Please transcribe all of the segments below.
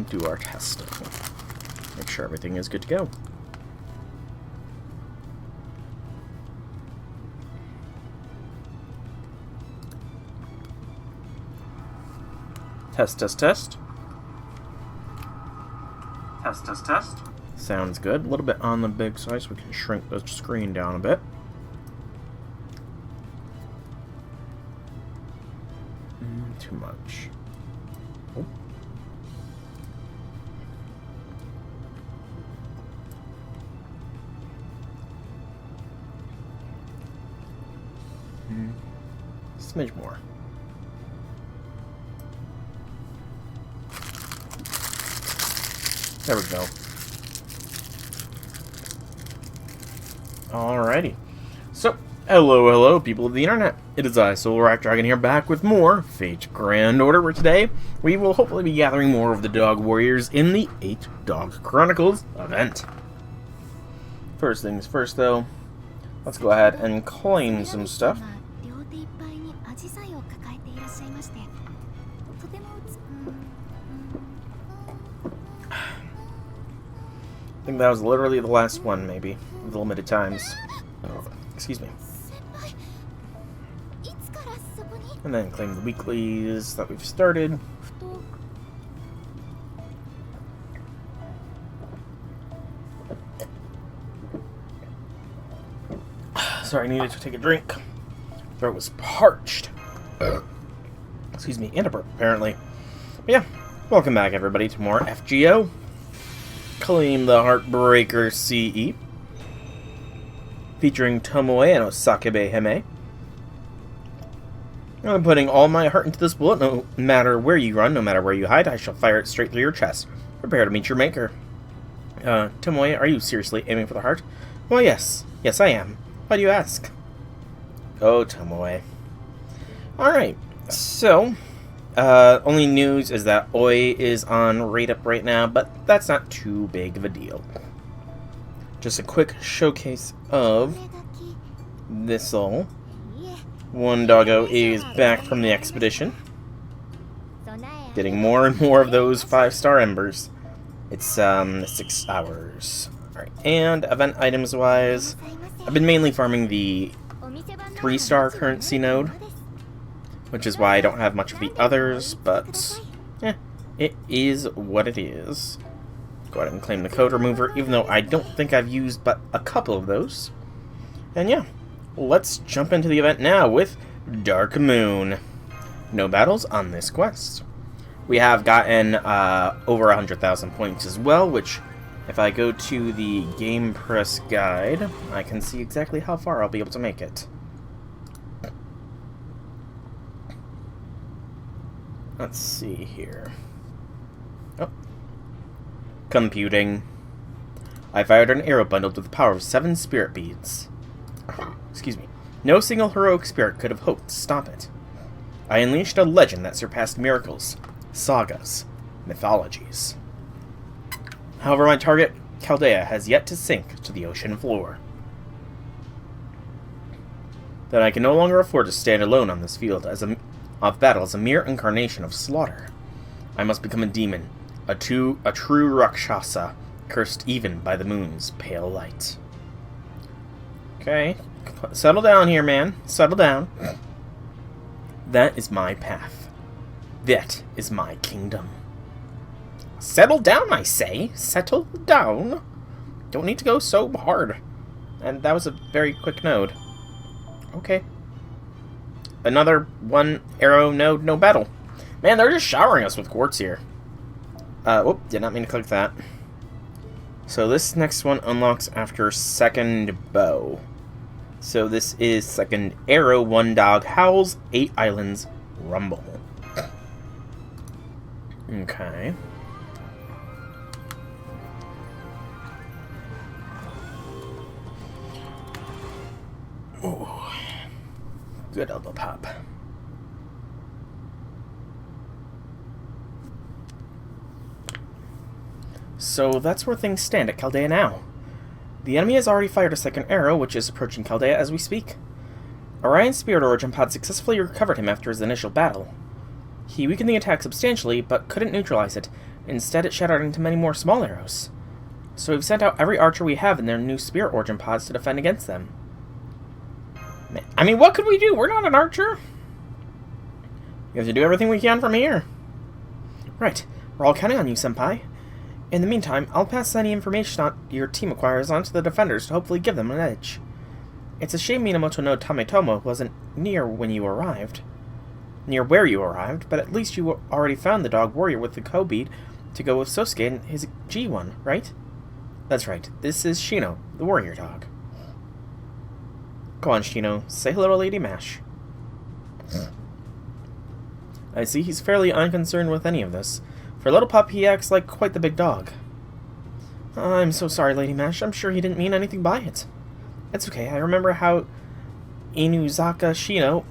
do our testing. Make sure everything is good to go. Test, test, test. Test, test, test. Sounds good. A little bit on the big side so we can shrink the screen down a bit. Too much. Oh. Smidge more. There we go. Alrighty. So, hello, people of the internet. It is I, Solar Dragon, here back with more Fate Grand Order, where today we will hopefully be gathering more of the Dog Warriors in the 8 Dog Chronicles event. First things first, though, let's go ahead and claim some stuff. I think that was literally the last one, maybe, of the limited times. Oh, excuse me. And then claim the weeklies that we've started. Sorry, I needed to take a drink. Throat was parched. Excuse me, and a burp, apparently. But yeah, welcome back, everybody, to more FGO. Claim the Heartbreaker CE. Featuring Tomoe and Osakebe Hime. I'm putting all my heart into this bullet. No matter where you run, no matter where you hide, I shall fire it straight through your chest. Prepare to meet your maker. Tomoe, are you seriously aiming for the heart? Well, yes. Yes, I am. Why do you ask? Go, Tomoe. Alright, so, only news is that Oi is on rate up right now, but that's not too big of a deal. Just a quick showcase of this all. One doggo is back from the expedition. Getting more and more of those 5-star embers. It's 6 hours. Alright, and event items wise, I've been mainly farming the 3-star currency node, which is why I don't have much of the others, but it is what it is. Go ahead and claim the code remover, even though I don't think I've used but a couple of those. And yeah, let's jump into the event now with Dark Moon. No battles on this quest. We have gotten over 100,000 points as well, which, if I go to the Game Press guide, I can see exactly how far I'll be able to make it. Let's see here. Oh. Computing. I fired an arrow bundled with the power of 7 spirit beads. Excuse me. No single heroic spirit could have hoped to stop it. I unleashed a legend that surpassed miracles, sagas, mythologies. However, my target, Chaldea, has yet to sink to the ocean floor. Then I can no longer afford to stand alone on this field of battle as a mere incarnation of slaughter. I must become a demon, a true Rakshasa, cursed even by the moon's pale light. Okay, settle down here, man. Settle down. That is my path. That is my kingdom. Settle down, I say. Settle down. Don't need to go so hard. And that was a very quick node. Okay. Another 1 arrow node, no battle. Man, they're just showering us with quartz here. Whoop, did not mean to click that. So this next one unlocks after 2nd bow. So this is 2nd arrow, 1 dog howls, 8 islands rumble. Okay. Ooh. Good elbow pop. So that's where things stand at Chaldea now. The enemy has already fired a 2nd arrow, which is approaching Chaldea as we speak. Orion's Spirit Origin Pod successfully recovered him after his initial battle. He weakened the attack substantially, but couldn't neutralize it, Instead, it shattered into many more small arrows. So we've sent out every archer we have in their new spirit origin pods to defend against them. I mean, what could we do? We're not an archer. We have to do everything we can from here. Right. We're all counting on you, Senpai. In the meantime, I'll pass any information your team acquires onto the defenders to hopefully give them an edge. It's a shame Minamoto no Tametomo wasn't near where you arrived, but at least you already found the dog warrior with the Kobead to go with Sosuke and his G1, right? That's right. This is Shino, the warrior dog. Go on, Shino. Say hello to Lady Mash. I see he's fairly unconcerned with any of this. For a little pup, he acts like quite the big dog. I'm so sorry, Lady Mash. I'm sure he didn't mean anything by it. It's okay. I remember how Inuzaka Shino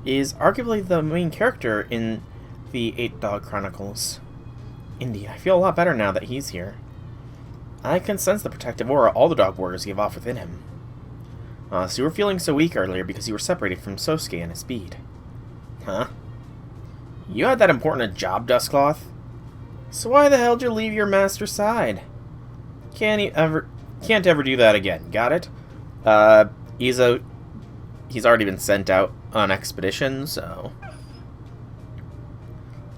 is arguably the main character in the Eight Dog Chronicles. Indeed, I feel a lot better now that he's here. I can sense the protective aura all the dog warriors give off within him. So you were feeling so weak earlier because you were separated from Sosuke and his speed. Huh? You had that important a job, Dustcloth? So why the hell did you leave your master's side? Can't ever do that again, got it? He's already been sent out on expedition, so...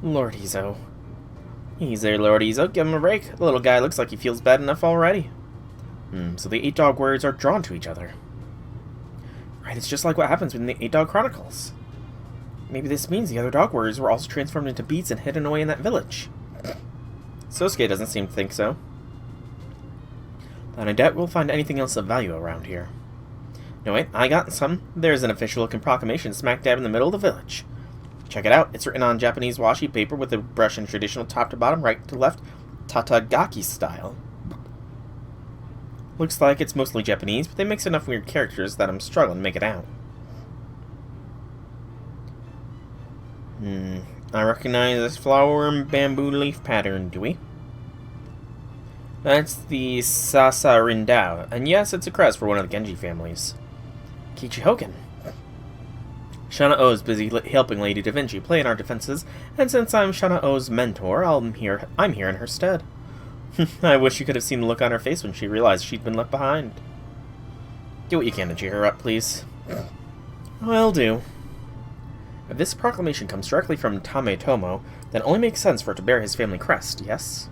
Lord Izo. He's there, Lord Izo. Give him a break. The little guy looks like he feels bad enough already. So the 8 Dog Warriors are drawn to each other. Right, it's just like what happens in the 8 Dog Chronicles. Maybe this means the other Dog Warriors were also transformed into beasts and hidden away in that village. Sosuke doesn't seem to think so. Then I doubt we'll find anything else of value around here. No, wait, I got some. There's an official-looking proclamation smack dab in the middle of the village. Check it out. It's written on Japanese washi paper with a brush in traditional top-to-bottom, right-to-left, Tatagaki style. Looks like it's mostly Japanese, but they mix enough weird characters that I'm struggling to make it out. I recognize this flower and bamboo leaf pattern, do we? That's the Sasarindao, and yes, it's a crest for one of the Genji families. Kichihoken. Shana-O is busy helping Lady Da Vinci play in our defenses, and since I'm Shana-O's mentor, I'm here in her stead. I wish you could have seen the look on her face when she realized she'd been left behind. Do what you can to cheer her up, please. Will do. If this proclamation comes directly from Tametomo, then it only makes sense for it to bear his family crest, yes?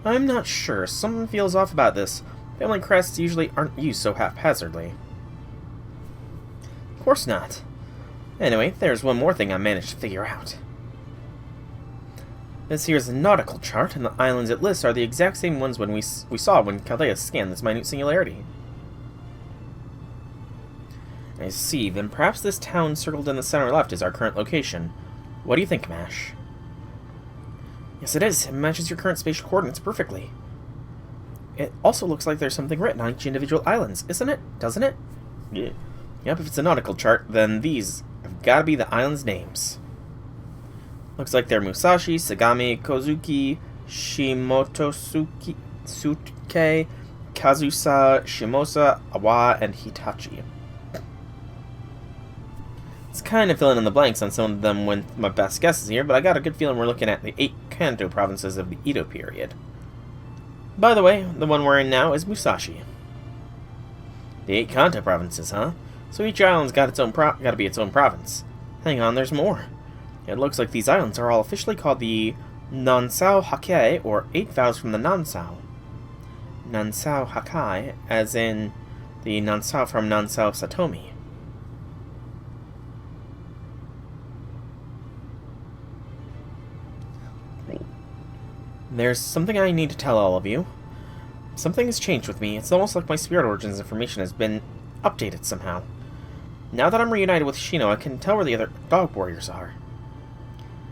I'm not sure. Something feels off about this. Family crests usually aren't used so haphazardly. Of course not. Anyway, there's one more thing I managed to figure out. This here's a nautical chart, and the islands it lists are the exact same ones we saw when Chaldea scanned this minute singularity. I see. Then perhaps this town circled in the center left is our current location. What do you think, Mash? Yes, it is. It matches your current spatial coordinates perfectly. It also looks like there's something written on each individual islands, isn't it? Doesn't it? Yeah. Yep, if it's a nautical chart, then these have got to be the islands' names. Looks like they're Musashi, Sagami, Kozuki, Shimotosuke, Kazusa, Shimosa, Awa, and Hitachi. It's kind of filling in the blanks on some of them with my best guesses here, but I got a good feeling we're looking at the 8 Kanto provinces of the Edo period. By the way, the one we're in now is Musashi. The 8 Kanto provinces, huh? So each island's got to be its own province. Hang on, there's more. It looks like these islands are all officially called the Nansao Hakkei, or 8 vows from the Nansao. Nansao Hakkei, as in the Nansao from Nansao Satomi. There's something I need to tell all of you. Something has changed with me. It's almost like my spirit origins information has been updated somehow. Now that I'm reunited with Shino, I can tell where the other dog warriors are.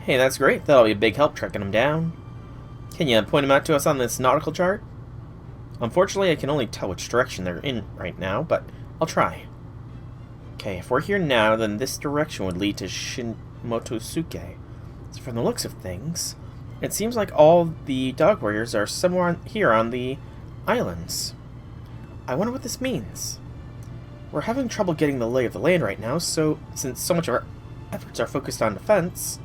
Hey, that's great. That'll be a big help tracking them down. Can you point them out to us on this nautical chart? Unfortunately, I can only tell which direction they're in right now, but I'll try. Okay, if we're here now, then this direction would lead to Shimotosuke. So from the looks of things, it seems like all the dog warriors are somewhere here on the islands. I wonder what this means. We're having trouble getting the lay of the land right now, since so much of our efforts are focused on defense.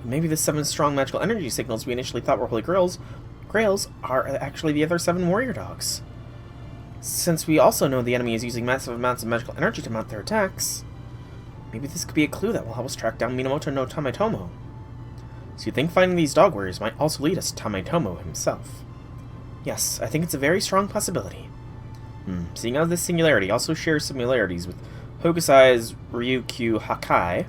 Maybe the 7 strong magical energy signals we initially thought were holy grails are actually the other 7 warrior dogs. Since we also know the enemy is using massive amounts of magical energy to mount their attacks, maybe this could be a clue that will help us track down Minamoto no Tametomo. So you think finding these dog warriors might also lead us to Tametomo himself? Yes, I think it's a very strong possibility. Seeing how this singularity also shares similarities with Hokusai's Ryukyu Hakai,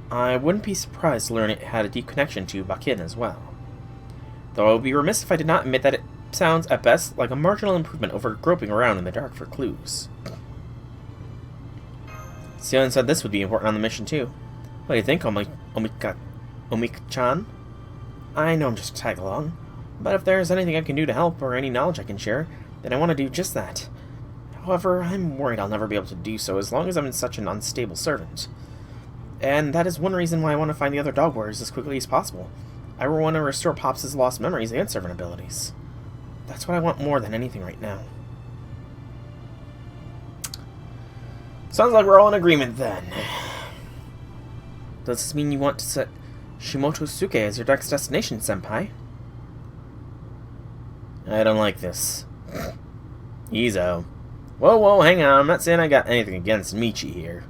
I wouldn't be surprised to learn it had a deep connection to Bakin as well. Though I would be remiss if I did not admit that it sounds, at best, like a marginal improvement over groping around in the dark for clues. Sion said this would be important on the mission too. What do you think, Omika-chan? I know I'm just a tag-along, but if there's anything I can do to help, or any knowledge I can share, then I want to do just that. However, I'm worried I'll never be able to do so as long as I'm such an unstable servant. And that is one reason why I want to find the other dog warriors as quickly as possible. I want to restore Pops' lost memories and servant abilities. That's what I want more than anything right now. Sounds like we're all in agreement then. Does this mean you want to set Shimotosuke as your next destination, Senpai? I don't like this. Izo. Whoa, hang on. I'm not saying I got anything against Michi here.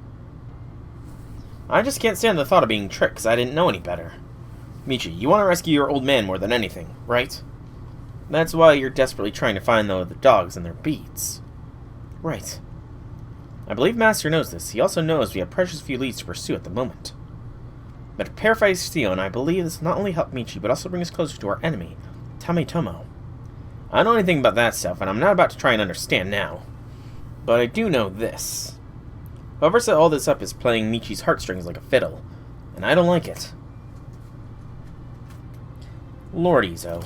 I just can't stand the thought of being tricked because I didn't know any better. Michi, you want to rescue your old man more than anything, right? That's why you're desperately trying to find the dogs and their beads. Right. I believe Master knows this. He also knows we have precious few leads to pursue at the moment. But to paraphrase Sion, I believe this will not only help Michi, but also bring us closer to our enemy, Tametomo. I don't know anything about that stuff, and I'm not about to try and understand now. But I do know this. Whoever set all this up is playing Michi's heartstrings like a fiddle, and I don't like it. Lord Izo.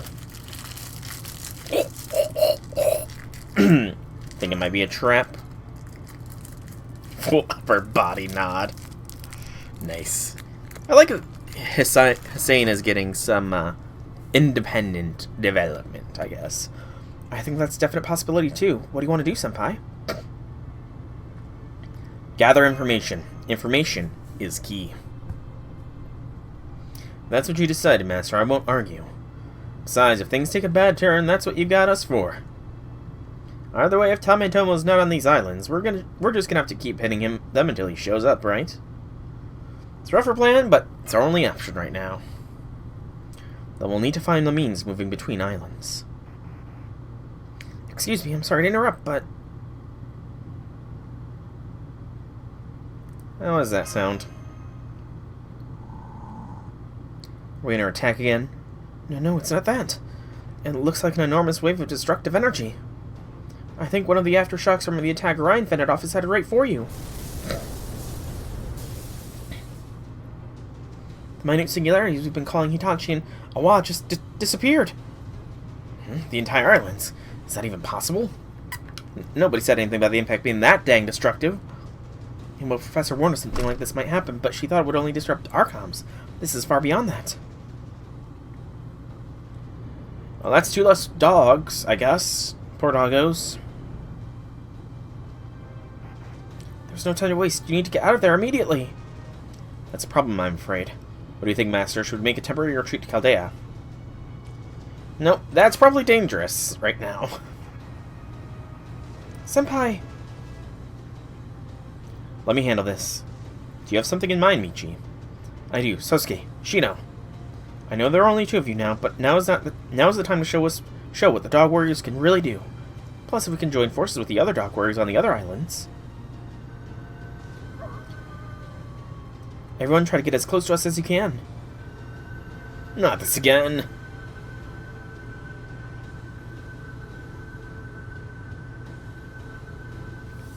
Think it might be a trap? Full upper body nod. Nice. I like that Hussein is getting some independent development, I guess. I think that's a definite possibility too. What do you want to do, Senpai? Gather information. Information is key. That's what you decided, Master. I won't argue. Besides, if things take a bad turn, that's what you got us for. Either way, if Tametomo's not on these islands, we're just gonna have to keep hitting them until he shows up, right? It's a rougher plan, but it's our only option right now. Though we'll need to find the means moving between islands. Excuse me, I'm sorry to interrupt, but... How does that sound? Are we gonna attack again? No, it's not that. And it looks like an enormous wave of destructive energy. I think one of the aftershocks from the attack Ryan fended off is headed right for you. The minute singularities we've been calling Hitachi and Awa just disappeared. The entire islands. Is that even possible? Nobody said anything about the impact being that dang destructive. And well, Professor warned us something like this might happen, but she thought it would only disrupt our comms. This is far beyond that. Well, that's 2 less dogs, I guess. Poor doggos. There's no time to waste. You need to get out of there immediately. That's a problem, I'm afraid. What do you think, Master? Should we make a temporary retreat to Chaldea? Nope, that's probably dangerous right now. Senpai! Let me handle this. Do you have something in mind, Michi? I do. Sosuke, Shino. I know there are only 2 of you now, but now is the time to show what the dog warriors can really do. Plus, if we can join forces with the other dog warriors on the other islands. Everyone try to get as close to us as you can. Not this again.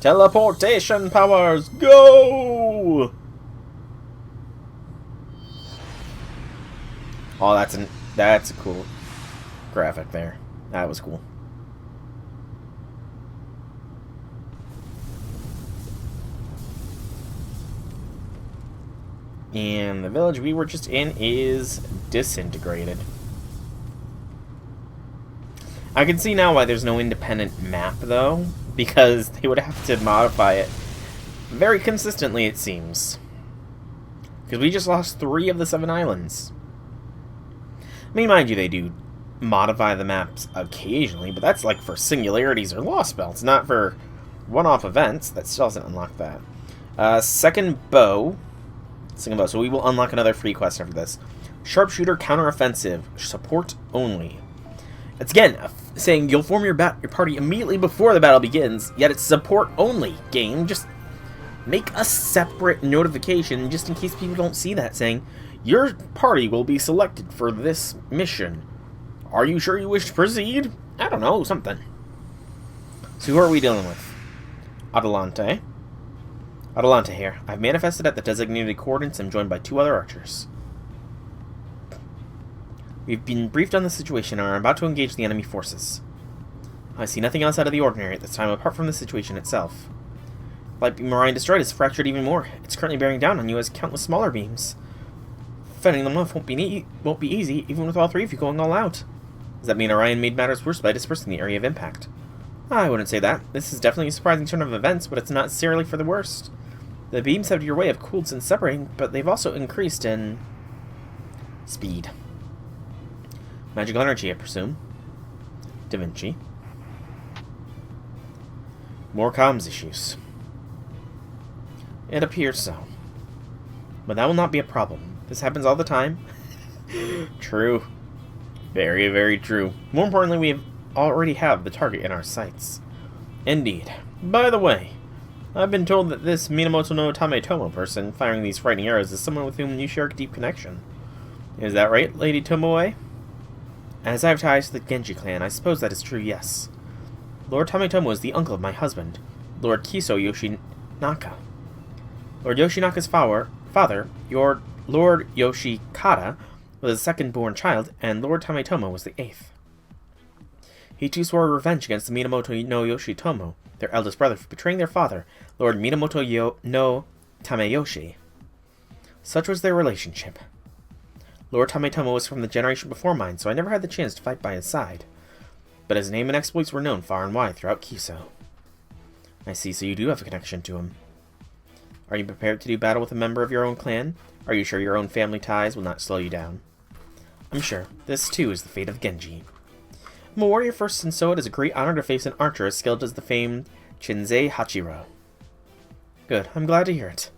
Teleportation powers, go! Oh, that's a cool graphic there. That was cool. And the village we were just in is disintegrated. I can see now why there's no independent map, though, because they would have to modify it very consistently, it seems. Because we just lost 3 of the 7 islands. I mean, mind you, they do modify the maps occasionally, but that's like for singularities or lost belts, not for one-off events. That still doesn't unlock that. Second bow. So we will unlock another free quest after this. Sharpshooter counteroffensive. Support only. It's again saying you'll form your party immediately before the battle begins, yet it's support only. Game, just make a separate notification just in case people don't see that, saying your party will be selected for this mission. Are you sure you wish to proceed? I don't know, something. So who are we dealing with? Adelante. Adelante here. I've manifested at the designated coordinates and joined by 2 other archers. We've been briefed on the situation and are about to engage the enemy forces. I see nothing else out of the ordinary at this time apart from the situation itself. Light beam Orion destroyed is fractured even more. It's currently bearing down on you as countless smaller beams. Fending them off won't be easy, even with all 3 of you going all out. Does that mean Orion made matters worse by dispersing the area of impact? I wouldn't say that. This is definitely a surprising turn of events, but it's not necessarily for the worst. The beams out of your way have cooled since separating, but they've also increased in speed. Magical energy, I presume. Da Vinci. More comms issues. It appears so. But that will not be a problem. This happens all the time. True. Very, very true. More importantly, we already have the target in our sights. Indeed. By the way, I've been told that this Minamoto no Tametomo person firing these frightening arrows is someone with whom you share a deep connection. Is that right, Lady Tomoe? As I have ties to the Genji clan, I suppose that is true, yes. Lord Tametomo is the uncle of my husband, Lord Kiso Yoshinaka. Lord Yoshinaka's father, your Lord Yoshikata, was the second-born child, and Lord Tametomo was the 8th. He too swore revenge against the Minamoto no Yoshitomo, their eldest brother, for betraying their father, Lord Minamoto no Tameyoshi. Such was their relationship. Lord Tametomo was from the generation before mine, so I never had the chance to fight by his side. But his name and exploits were known far and wide throughout Kiso. I see, so you do have a connection to him. Are you prepared to do battle with a member of your own clan? Are you sure your own family ties will not slow you down? I'm sure. This, too, is the fate of Genji. I'm a warrior first, and so it is a great honor to face an archer as skilled as the famed Shinsei Hachiro. Good. I'm glad to hear it.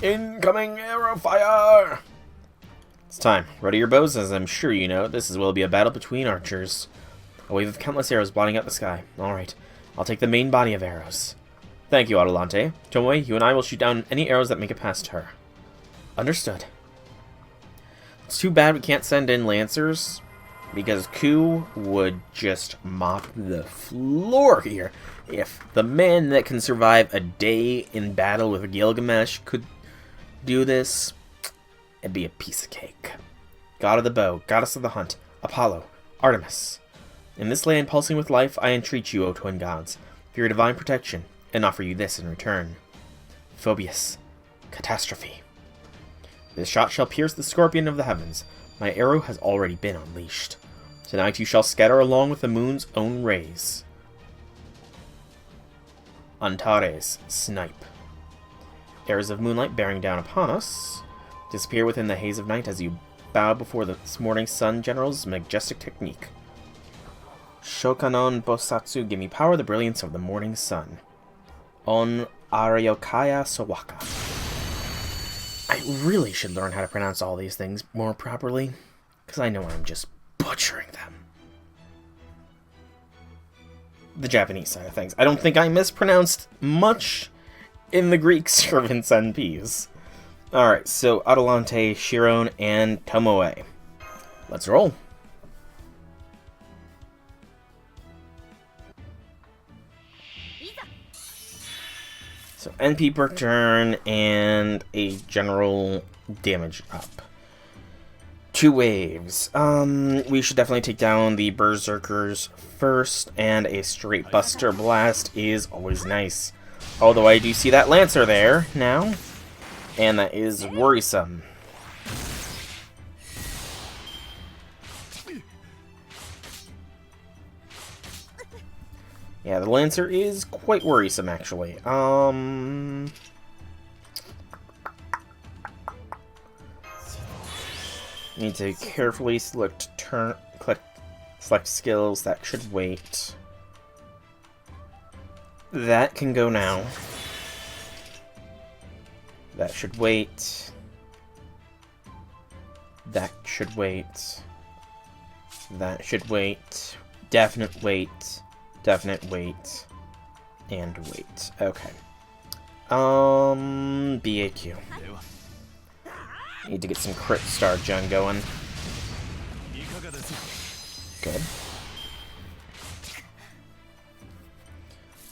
Incoming arrow fire! It's time. Ready your bows, as I'm sure you know, this will be a battle between archers. A wave of countless arrows blotting out the sky. Alright, I'll take the main body of arrows. Thank you, Adelante. Tomoe, you and I will shoot down any arrows that make it past her. Understood. It's too bad we can't send in Lancers, because Ku would just mop the floor here. If the man that can survive a day in battle with Gilgamesh could do this, it'd be a piece of cake. God of the bow, goddess of the hunt, Apollo, Artemis. In this land pulsing with life, I entreat you, O twin gods, for your divine protection, and offer you this in return. Phoebus, catastrophe. This shot shall pierce the scorpion of the heavens. My arrow has already been unleashed. Tonight you shall scatter along with the moon's own rays. Antares, snipe. Arrows of moonlight bearing down upon us disappear within the haze of night as you bow before this morning sun general's majestic technique. Shokanon Bosatsu, give me power, the brilliance of the morning sun. On Aryokaya Sawaka. I really should learn how to pronounce all these things more properly, because I know I'm just butchering them. The Japanese side of things. I don't think I mispronounced much in the Greek servants and Ps. Alright, so Adelante, Chiron, and Tomoe. Let's roll. So NP per turn and a general damage up. 2 waves. We should definitely take down the Berserkers first, and a straight Buster Blast is always nice. Although I do see that Lancer there now, and that is worrisome. Yeah, the Lancer is quite worrisome, actually. Need to carefully select select skills. That should wait. That can go now. That should wait. That should wait. That should wait. Definite wait. Definite wait. And wait. Okay. BAQ. Need to get some crit star gen going. Good.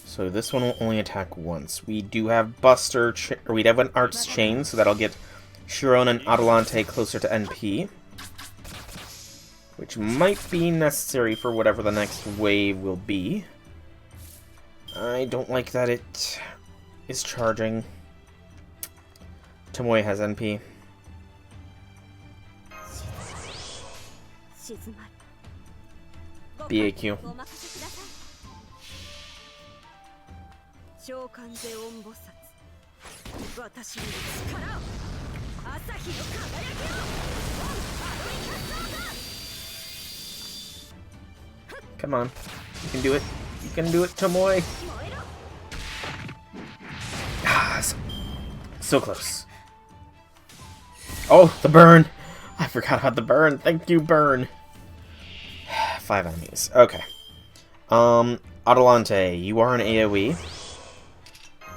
So this one will only attack once. We do have Buster, or we have an Arts Chain, so that'll get Chiron and Adelante closer to NP. Which might be necessary for whatever the next wave will be. I don't like that it is charging. Tomoe has NP. BAQ. Come on. You can do it. You can do it, Tomoe. Ah, so close. Oh, the burn. I forgot about the burn. Thank you, burn. 5 enemies. Okay. Adelante, you are an AoE.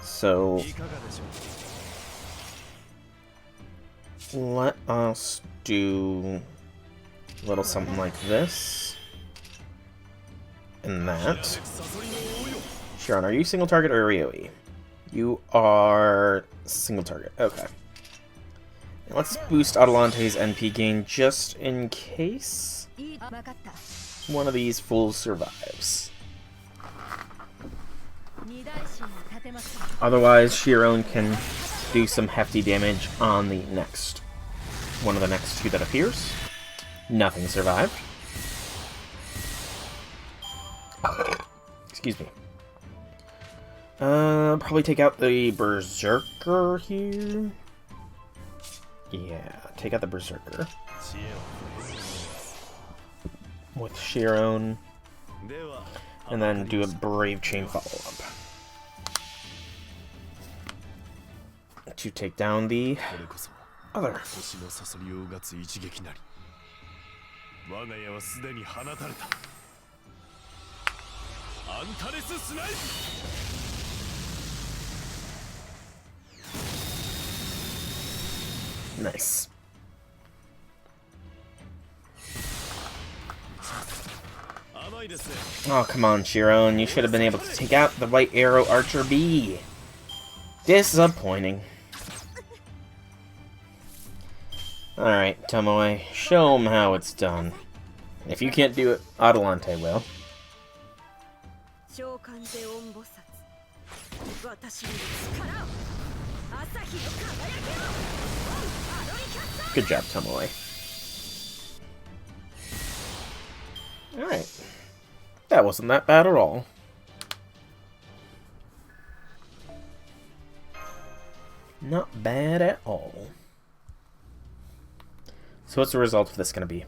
So let us do a little something like this. And that. Sharon, are you single target or AoE? You are single target. Okay. Now let's boost Adelante's NP gain just in case one of these fools survives. Otherwise, Chiron can do some hefty damage on the next one of the next two that appears. Nothing survived. Excuse me. Probably take out the Berserker here. Yeah, take out the Berserker. With Chiron. And then do a Brave Chain follow-up. To take down the other. Nice. Oh, come on, Chiron. You should have been able to take out the White Arrow Archer B. Disappointing. Alright, Tomoe. Show him how it's done. If you can't do it, Adelante will. Good job, Tomoe. Alright. That wasn't that bad at all. Not bad at all. So what's the result of this going to be?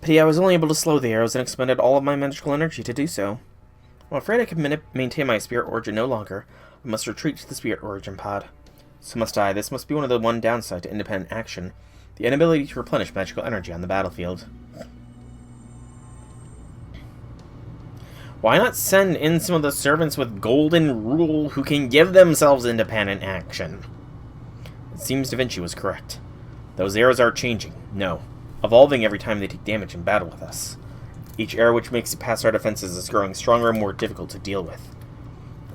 Pity I was only able to slow the arrows and expended all of my magical energy to do so. I'm afraid I can maintain my spirit origin no longer. I must retreat to the spirit origin pod. So must I. This must be one of the one downside to independent action. The inability to replenish magical energy on the battlefield. Why not send in some of the servants with golden rule who can give themselves independent action? It seems Da Vinci was correct. Those arrows are changing. No. Evolving every time they take damage in battle with us. Each arrow which makes it past our defenses is growing stronger and more difficult to deal with.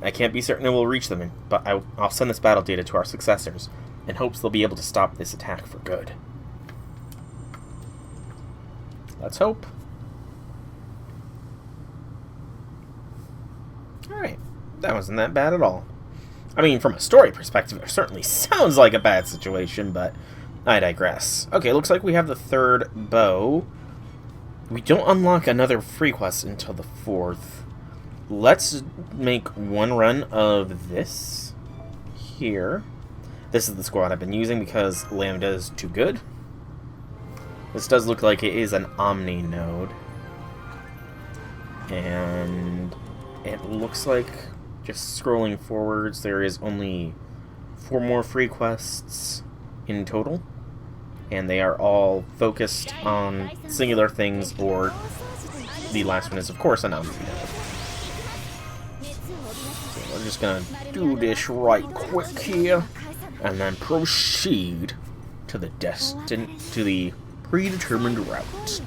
I can't be certain it will reach them, but I'll send this battle data to our successors, in hopes they'll be able to stop this attack for good. Let's hope. Alright, that wasn't that bad at all. I mean, from a story perspective, it certainly sounds like a bad situation, but I digress. Okay, looks like we have the third bow. We don't unlock another free quest until the 4th. let's make one run of this here. This is the squad I've been using because Lambda is too good. This does look like it is an Omni node. And it looks like, just scrolling forwards, there is only 4 more free quests in total. And they are all focused on singular things, or the last one is, of course, an Omni node. So we're just gonna do this right quick here, and then proceed to the predetermined route.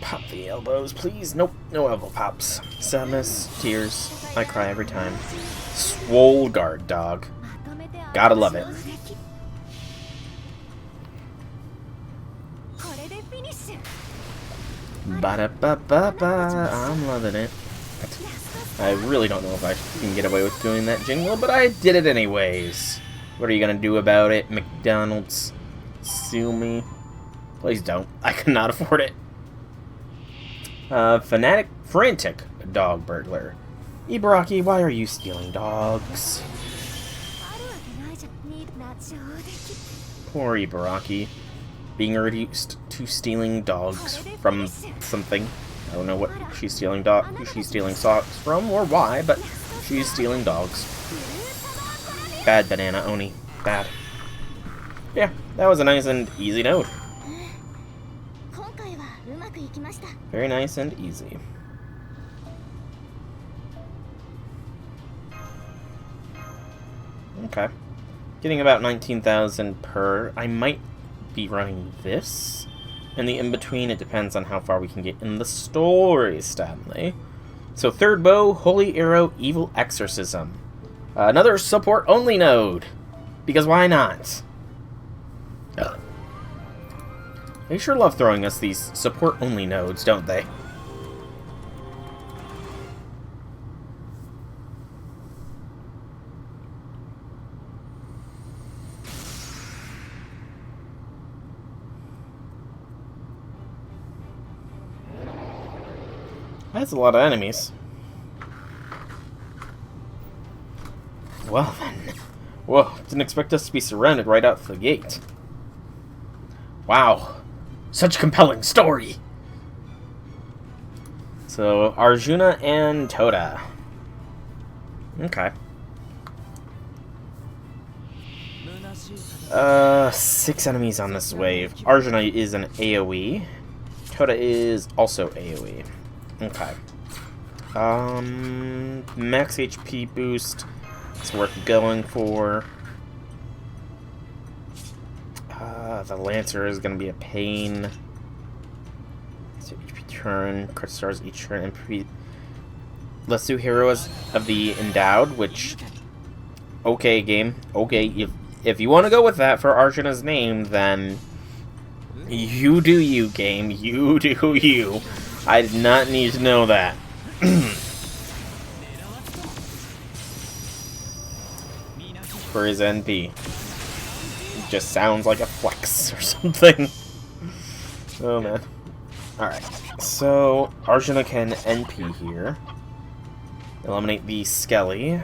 Pop the elbows, please. Nope, no elbow pops. Sadness, tears. I cry every time. Swole guard dog. Gotta love it. Ba-da-ba-ba-ba. I'm loving it. I really don't know if I can get away with doing that jingle, but I did it anyways. What are you gonna do about it, McDonald's? Sue me? Please don't. I cannot afford it. Frantic dog burglar. Ibaraki, why are you stealing dogs? Poor Ibaraki. Being reduced to stealing dogs from something. I don't know what she's stealing who she's stealing socks from or why, but she's stealing dogs. Bad Banana Oni. Bad. Yeah, that was a nice and easy node. Very nice and easy. Okay. Getting about 19,000 per. I might be running this. In the in-between, it depends on how far we can get in the story, Stanley. So, third bow, Holy Arrow, Evil Exorcism. Another support-only node. Because why not? They sure love throwing us these support-only nodes, don't they? That's a lot of enemies. Well then. Whoa, didn't expect us to be surrounded right out the gate. Wow. Such a compelling story! So, Arjuna and Toda. Okay. 6 enemies on this wave. Arjuna is an AoE. Toda is also AoE. Okay. Max HP boost. It's worth going for. The Lancer is going to be a pain. So HP turn, crit stars each turn, and let's do Heroes of the Endowed, which... Okay, game. Okay, if you want to go with that for Arjuna's name, then... You do you, game. You do you. I did not need to know that. For his NP. Just sounds like a flex or something. Oh man. Alright, so Arjuna can NP here. Eliminate the Skelly.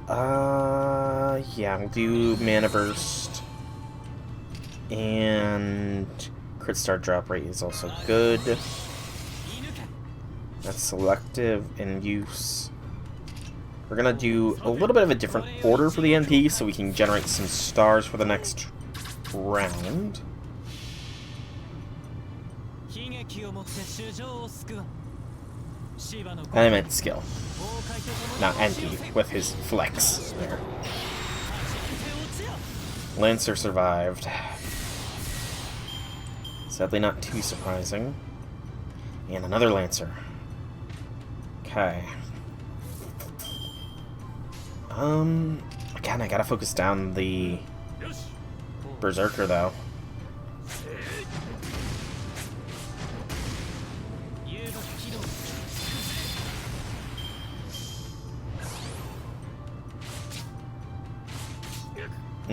Yeah, we'll do Mana Burst. And Crit Star drop rate is also good. That's selective in use. We're gonna do a little bit of a different order for the NP so we can generate some stars for the next round. I meant skill, not NP, with his flex there. Lancer survived. Sadly not too surprising. And another Lancer. Okay. Again, I gotta focus down the Berserker, though.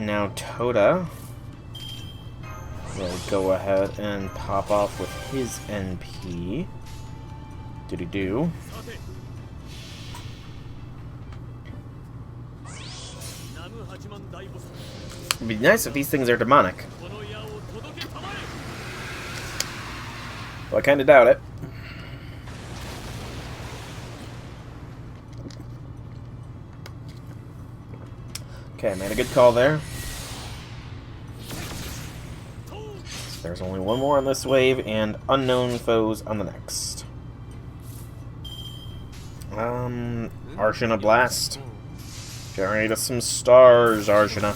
now Toda will go ahead and pop off with his NP. Do-do-do. It'd be nice if these things are demonic. Well, I kinda doubt it. Okay, made a good call there. So there's only one more on this wave, and unknown foes on the next. Arjuna Blast. Generate us some stars, Arjuna.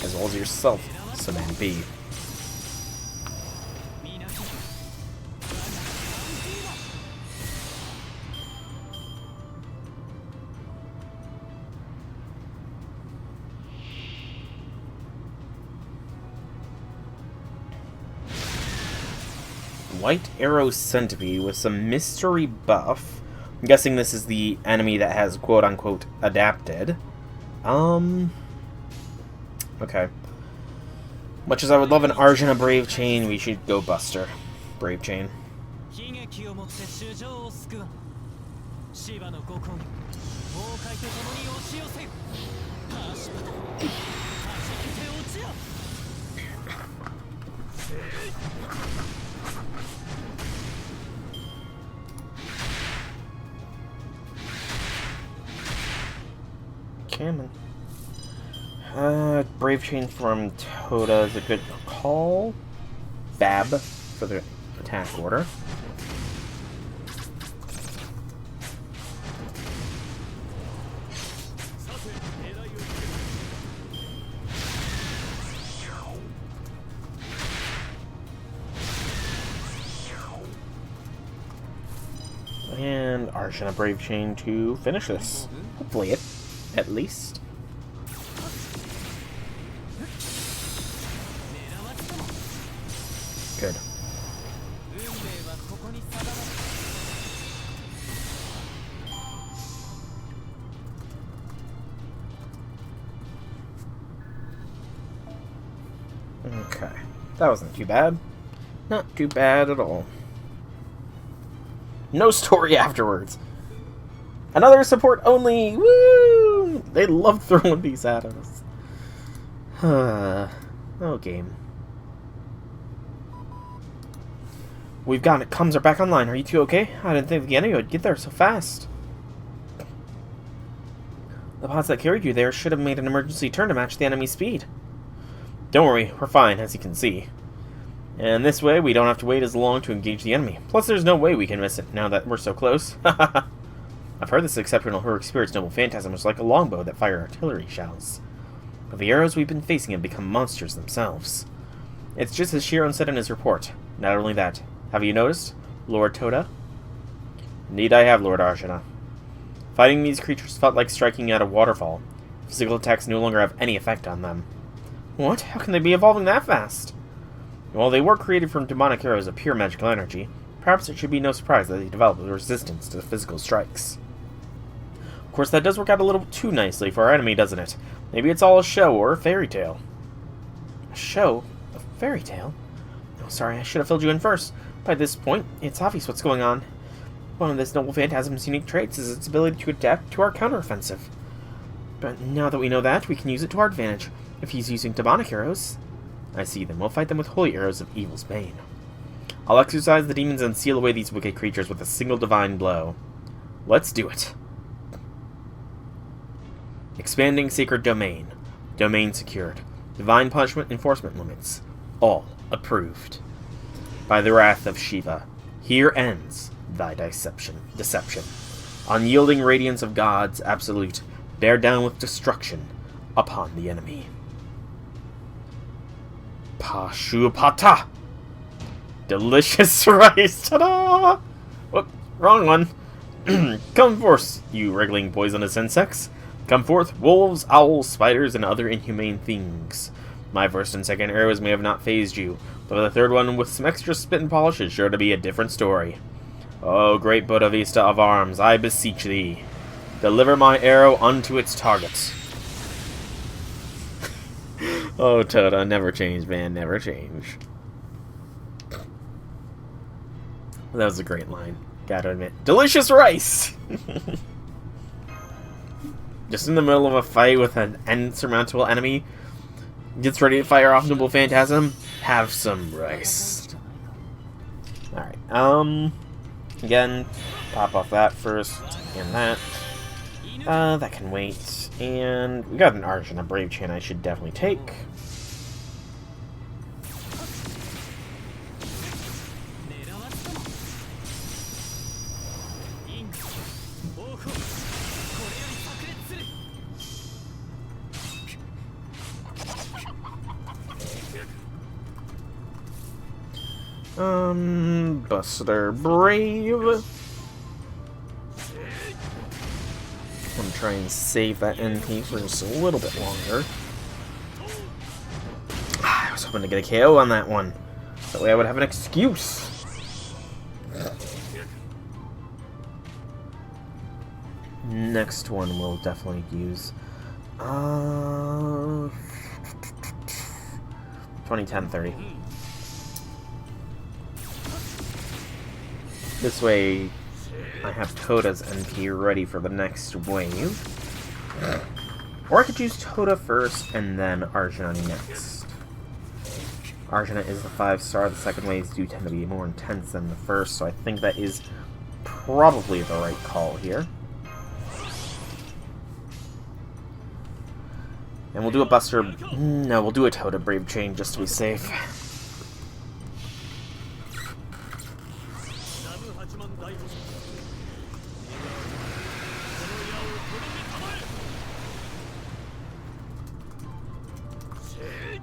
As well as yourself, some MP. White Arrow Centipede with some mystery buff. I'm guessing this is the enemy that has quote-unquote adapted. Okay. Much as I would love an Arjuna Brave Chain, we should go Buster. Brave Chain. Cameron. Brave Chain from Toda is a good call. Bab for the attack order. And Arjuna Brave Chain to finish this. Hopefully at least. Good. Okay. That wasn't too bad. Not too bad at all. No story afterwards. Another support only. Woo! They love throwing these at us. Oh, game. We've got it. Comms are back online. Are you two okay? I didn't think the enemy would get there so fast. The pods that carried you there should have made an emergency turn to match the enemy's speed. Don't worry, we're fine, as you can see. And this way, we don't have to wait as long to engage the enemy. Plus, there's no way we can miss it, now that we're so close. I've heard this exceptional heroic spirit's noble phantasm is like a longbow that fire artillery shells. But the arrows we've been facing have become monsters themselves. It's just as Shiron said in his report. Not only that, have you noticed, Lord Toda? Indeed I have, Lord Arjuna. Fighting these creatures felt like striking at a waterfall. Physical attacks no longer have any effect on them. What? How can they be evolving that fast? While they were created from demonic arrows of pure magical energy, perhaps it should be no surprise that they developed a resistance to physical strikes. Of course, that does work out a little too nicely for our enemy, doesn't it? Maybe it's all a show or a fairy tale. A show? A fairy tale? Oh, sorry, I should have filled you in first. By this point, it's obvious what's going on. One of this noble phantasm's unique traits is its ability to adapt to our counteroffensive. But now that we know that, we can use it to our advantage. If he's using demonic arrows, I see them. We'll fight them with holy arrows of evil's bane. I'll exorcise the demons and seal away these wicked creatures with a single divine blow. Let's do it. Expanding sacred domain. Domain secured. Divine punishment enforcement limits. All approved. By the wrath of Shiva, here ends thy deception. Unyielding radiance of God's absolute, bear down with destruction upon the enemy. Pashupata! Delicious rice! Ta-da! Whoop, wrong one. Come forth, you wriggling poisonous insects. Come forth, wolves, owls, spiders, and other inhumane things. My first and second arrows may have not phased you, but the third one with some extra spit and polish is sure to be a different story. O great Buddha Vista of arms, I beseech thee, deliver my arrow unto its target. Oh, Toda, never change, man, never change. That was a great line, gotta admit. Delicious rice! Just in the middle of a fight with an insurmountable enemy, gets ready to fire off Noble Phantasm, have some rice. Alright, again, pop off that first, and that. That can wait. And we got an Arch and a Brave Chain I should definitely take. Buster Brave. I'm gonna try and save that NP for just a little bit longer. I was hoping to get a KO on that one. That way I would have an excuse. Next one we'll definitely use. 2010-30. This way, I have Toda's NP ready for the next wave. Or I could use Toda first and then Arjuna next. Arjuna is the 5-star. The second waves do tend to be more intense than the first, so I think that is probably the right call here. And we'll do a Buster... No, we'll do a Toda Brave Chain just to be safe.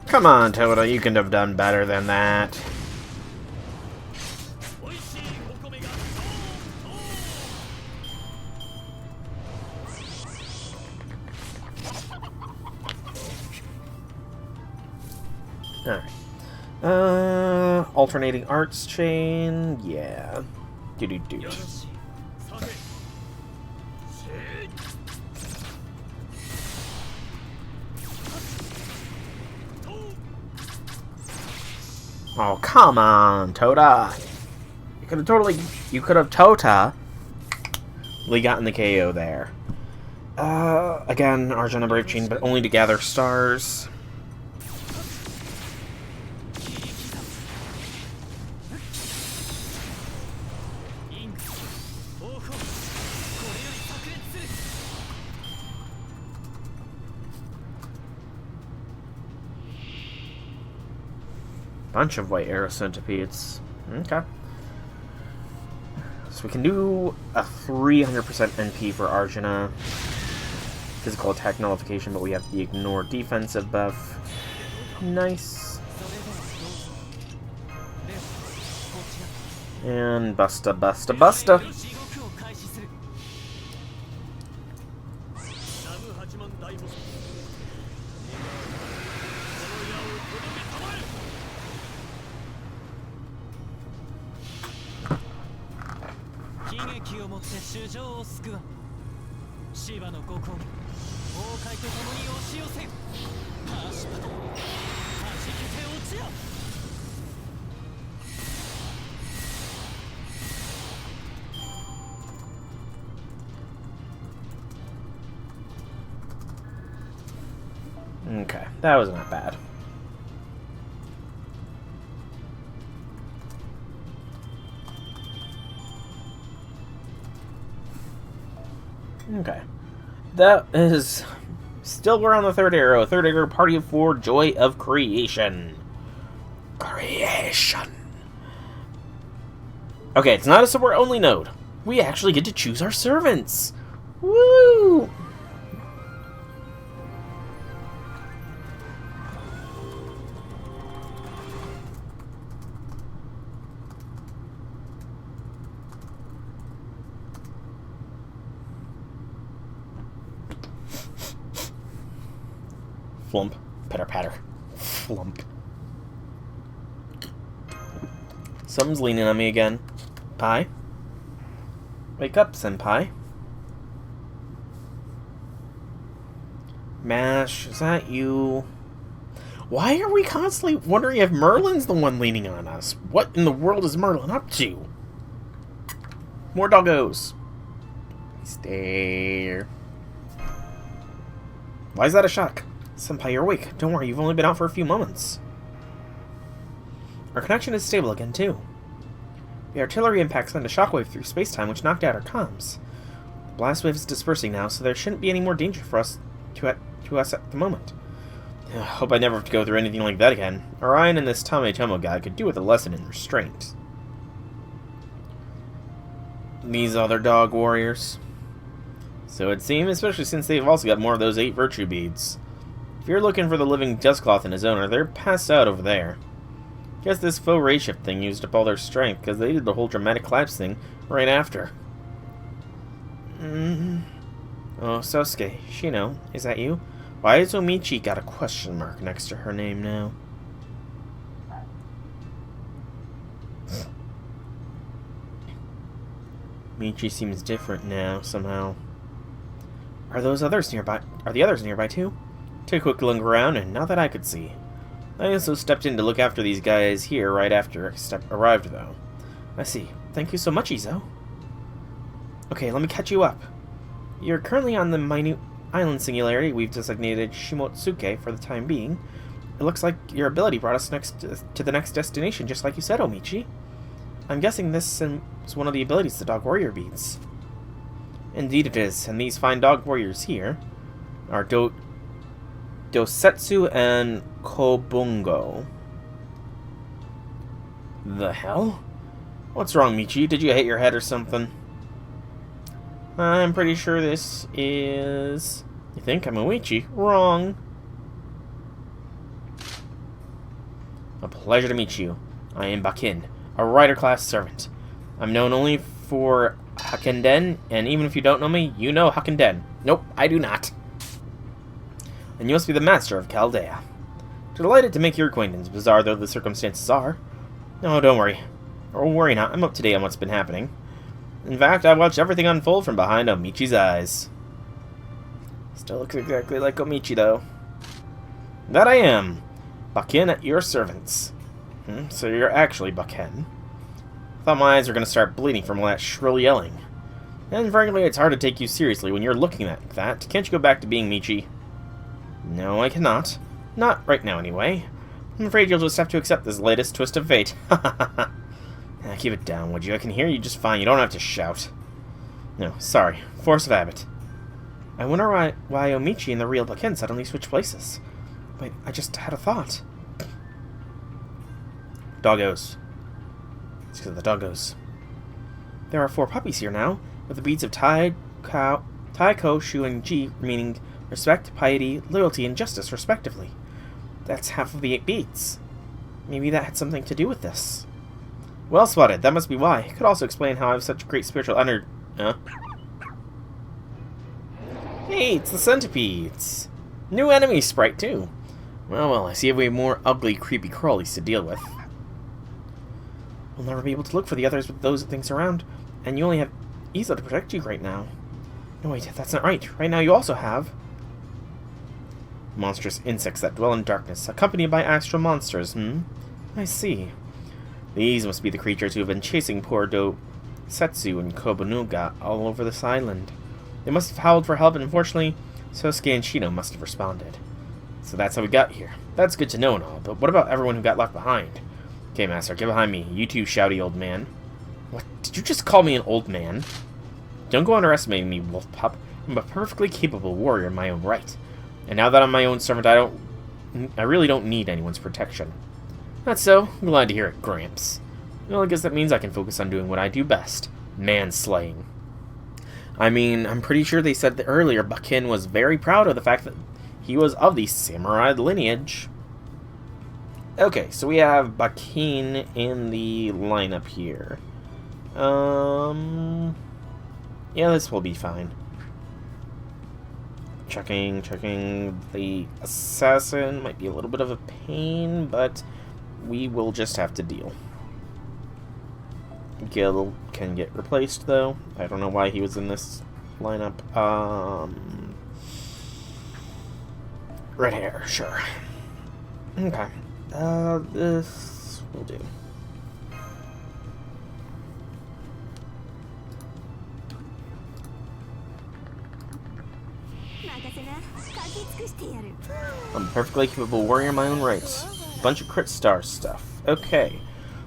Come on, Toda, you can have done better than that. Alright. Alternating Arts Chain, yeah. Do. Oh, come on, Toda. You could have totally gotten the KO there. Again, Arjuna Brave Chain, but only to gather stars. Bunch of white arrow centipedes. Okay. So we can do a 300% NP for Arjuna. Physical attack nullification, but we have the ignore defensive buff. Nice. And busta. Okay, that was not bad. Okay. That is... Still we're on the third arrow. Third arrow, Party of 4, Joy of Creation. Creation. Okay, it's not a support-only node. We actually get to choose our servants. Woo! Flump. Pitter-patter. Flump. Something's leaning on me again. Pie? Wake up, senpai. Mash, is that you? Why are we constantly wondering if Merlin's the one leaning on us? What in the world is Merlin up to? More doggos. Stare. Why is that a shock? Senpai, you're awake. Don't worry, you've only been out for a few moments. Our connection is stable again, too. The artillery impact sent a shockwave through space-time, which knocked out our comms. The blast wave is dispersing now, so there shouldn't be any more danger for us to us at the moment. Hope I never have to go through anything like that again. Orion and this Tometomo guy could do with a lesson in restraint. These other dog warriors. So it would seem, especially since they've also got more of those 8 virtue beads. If you're looking for the living dustcloth and his owner, they're passed out over there. Guess this faux ray shift thing used up all their strength, because they did the whole dramatic collapse thing right after. Oh, Sosuke, Shino, is that you? Why has Omichi got a question mark next to her name now? Michi seems different now, somehow. Are the others nearby too? Took a quick look around, and not that I could see. I also stepped in to look after these guys here right after I arrived, though. I see. Thank you so much, Izo. Okay, let me catch you up. You're currently on the minute island singularity we've designated Shimotsuke for the time being. It looks like your ability brought us to the next destination, just like you said, Omichi. I'm guessing this is one of the abilities the Dog Warrior beats. Indeed it is, and these fine Dog Warriors here are Dosetsu and Kobungo. The hell? What's wrong, Michi? Did you hit your head or something? I'm pretty sure this is... You think I'm Oichi? Wrong. A pleasure to meet you. I am Bakin, a rider-class servant. I'm known only for Hakenden, and even if you don't know me, you know Hakenden. Nope, I do not. And you must be the master of Chaldea. Delighted to make your acquaintance, bizarre though the circumstances are. No, don't worry. Or worry not, I'm up to date on what's been happening. In fact, I watched everything unfold from behind Omichi's eyes. Still looks exactly like Omichi, though. That I am. Bakin at your service. So you're actually Bakin. Thought my eyes were going to start bleeding from all that shrill yelling. And frankly, it's hard to take you seriously when you're looking like that. Can't you go back to being Michi? No, I cannot. Not right now, anyway. I'm afraid you'll just have to accept this latest twist of fate. Keep it down, would you? I can hear you just fine. You don't have to shout. No, sorry. Force of habit. I wonder why Omichi and the real Bakin suddenly switched places. Wait, I just had a thought. Doggos. It's because of the doggos. There are 4 puppies here now, with the beads of Taiko, Shu, and Ji, meaning respect, piety, loyalty, and justice, respectively. That's half of the 8 beads. Maybe that had something to do with this. Well spotted, that must be why. It could also explain how I have such great spiritual energy. Hey, it's the centipedes! New enemy sprite, too. Well, I see we have more ugly, creepy crawlies to deal with. We'll never be able to look for the others with those things around, and you only have Izo to protect you right now. No, wait, that's not right. Right now you also have... monstrous insects that dwell in darkness, accompanied by astral monsters, I see. These must be the creatures who have been chasing poor Setsu and Kobunuga all over this island. They must have howled for help, and unfortunately, Sosuke and Shino must have responded. So that's how we got here. That's good to know and all, but what about everyone who got left behind? Okay, Master, get behind me. You too, shouty old man. What? Did you just call me an old man? Don't go underestimating me, wolf pup. I'm a perfectly capable warrior in my own right. And now that I'm my own servant, I really don't need anyone's protection. That's so. I'm glad to hear it, Gramps. Well, I guess that means I can focus on doing what I do best. Man-slaying. I mean, I'm pretty sure they said that earlier Bakin was very proud of the fact that he was of the samurai lineage. Okay, so we have Bakin in the lineup here. Yeah, this will be fine. Checking. The assassin might be a little bit of a pain, but we will just have to deal. Gil can get replaced, though. I don't know why he was in this lineup. Red hair, sure. Okay. This will do. I'm a perfectly capable warrior in my own right. Bunch of crit star stuff. Okay.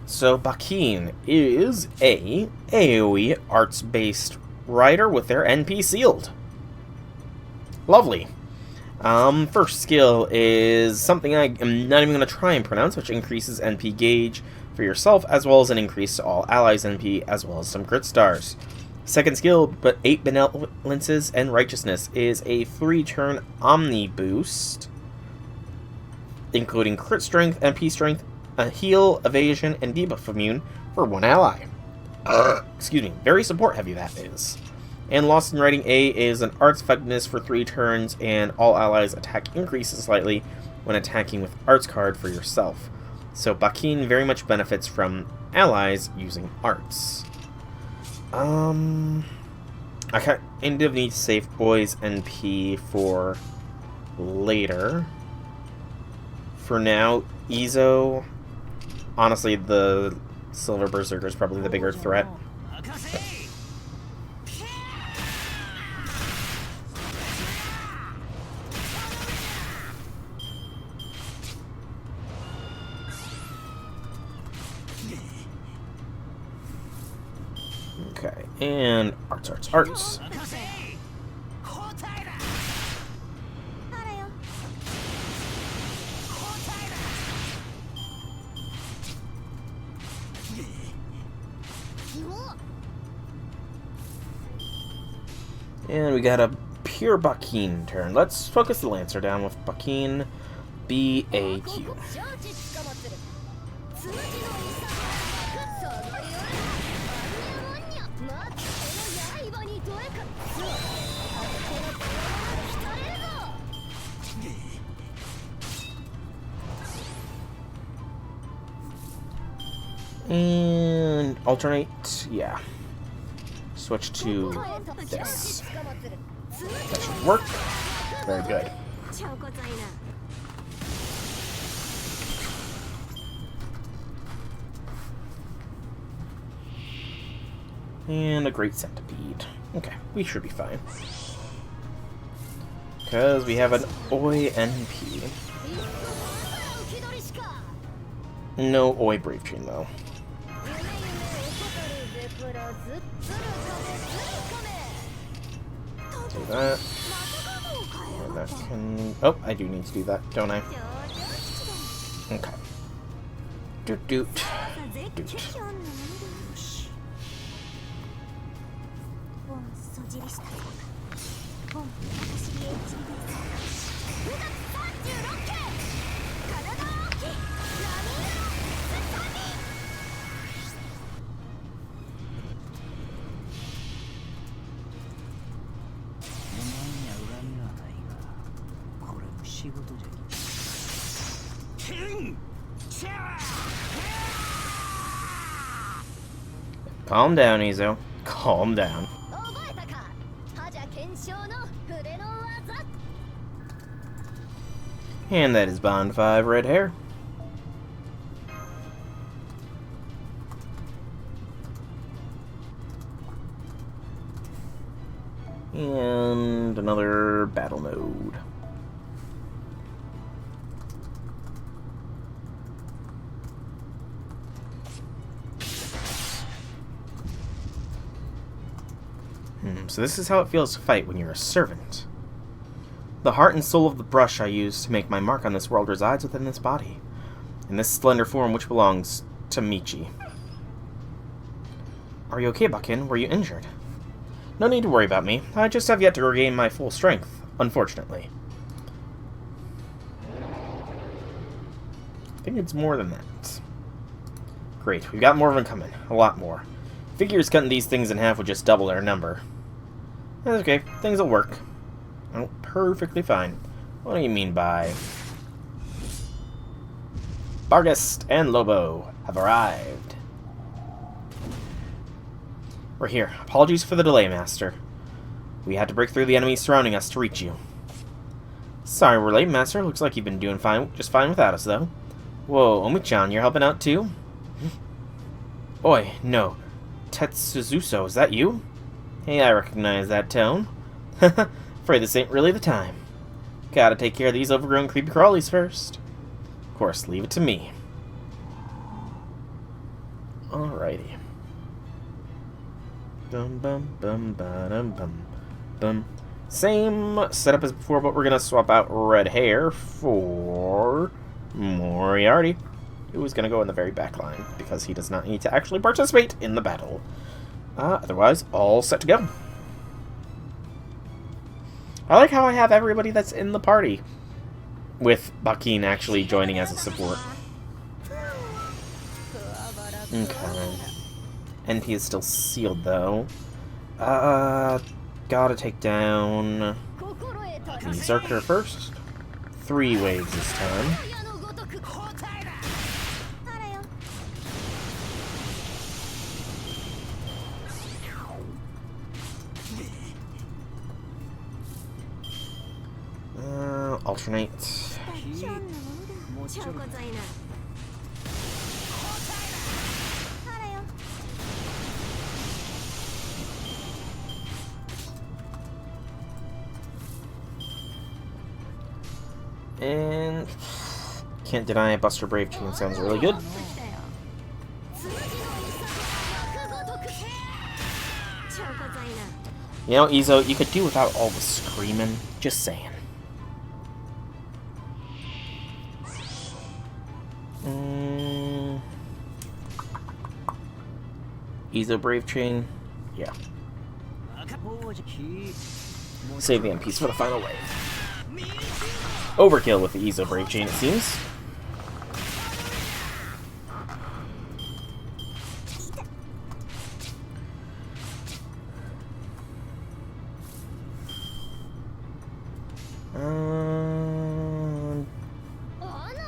So Bakin is a AoE arts-based rider with their NP sealed. Lovely. First skill is something I am not even going to try and pronounce, which increases NP gauge for yourself, as well as an increase to all allies' NP, as well as some crit stars. Second skill, but 8 Benevolences and Righteousness, is a 3-turn Omni boost, including crit strength, NP strength, a heal, evasion, and debuff immune for 1 ally. Excuse me, very support heavy that is. And Lost in Writing A is an arts effectiveness for 3 turns, and all allies' attack increases slightly when attacking with arts card for yourself. So Bakin very much benefits from allies using arts. I kind of need to save Boy's NP for later. For now, Izo, honestly, the Silver Berserker is probably the bigger threat. Okay, and arts. And we got a pure Bakin turn. Let's focus the Lancer down with Bakin BAQ. And alternate, yeah. Switch to this. That should work. Very good. And a Great Centipede. Okay, we should be fine. Because we have an Oi NP. No Oi Brave Chain, though. Do that. And that can... Oh, I do need to do that, don't I? Okay. Doot doot. Doot. Calm down, Izo. Calm down. And that is Bond 5 red hair. And another battle mode. So this is how it feels to fight when you're a servant. The heart and soul of the brush I use to make my mark on this world resides within this body, in this slender form which belongs to Michi. Are you okay, Bakin? Were you injured? No need to worry about me. I just have yet to regain my full strength, unfortunately. I think it's more than that. Great, we've got more of them coming. A lot more. Figures cutting these things in half would just double their number. That's okay, things will work. Oh, perfectly fine. What do you mean by... Bargest and Lobo have arrived. We're here. Apologies for the delay, Master. We had to break through the enemies surrounding us to reach you. Sorry we're late, Master. Looks like you've been doing just fine without us, though. Whoa, Omi-chan, you're helping out too? Oi, no. Tetsuzuso, is that you? Hey, I recognize that tone. Afraid this ain't really the time. Gotta take care of these overgrown creepy crawlies first. Of course, leave it to me. Alrighty. Bum bum bum ba dum bum bum. Same setup as before, but we're gonna swap out red hair for Moriarty, who is gonna go in the very back line because he does not need to actually participate in the battle. Otherwise, all set to go. I like how I have everybody that's in the party, with Bakin actually joining as a support. Okay. NP is still sealed, though. Gotta take down the Zerker first. 3 waves this time. Alternate. And can't deny Buster Brave Chain sounds really good. You know, Izo, you could do without all the screaming. Just saying. Izo Brave Chain. Yeah. Save the MPs for the final wave. Overkill with the Izo Brave Chain, it seems.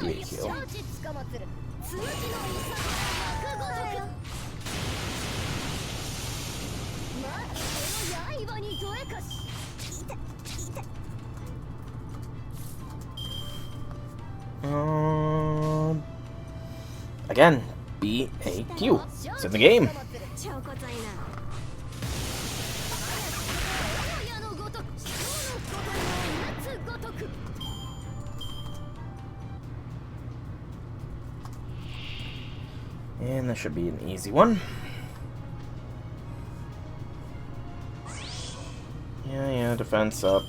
BAQ. Again, BAQ. It's in the game. And that should be an easy one. Yeah, defense up.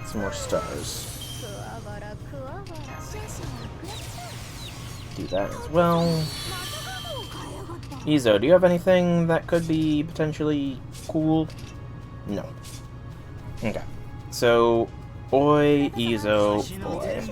Some more stars. Do that as well. Izo, do you have anything that could be potentially cool? No. Okay. So, Oi, Izo, Oi.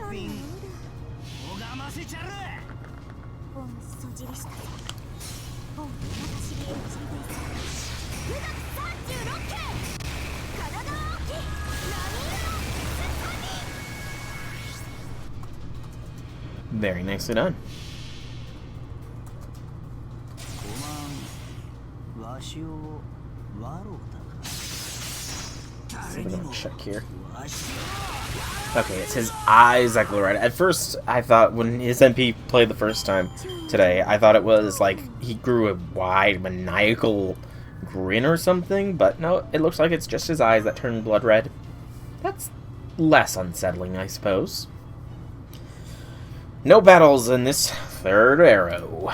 Very nicely done. So we're gonna check here. Okay, it's his eyes that glow red. At first, I thought when his MP played the first time today, I thought it was like he grew a wide, maniacal grin or something, but no, it looks like it's just his eyes that turn blood red. That's less unsettling, I suppose. No battles in this third arrow.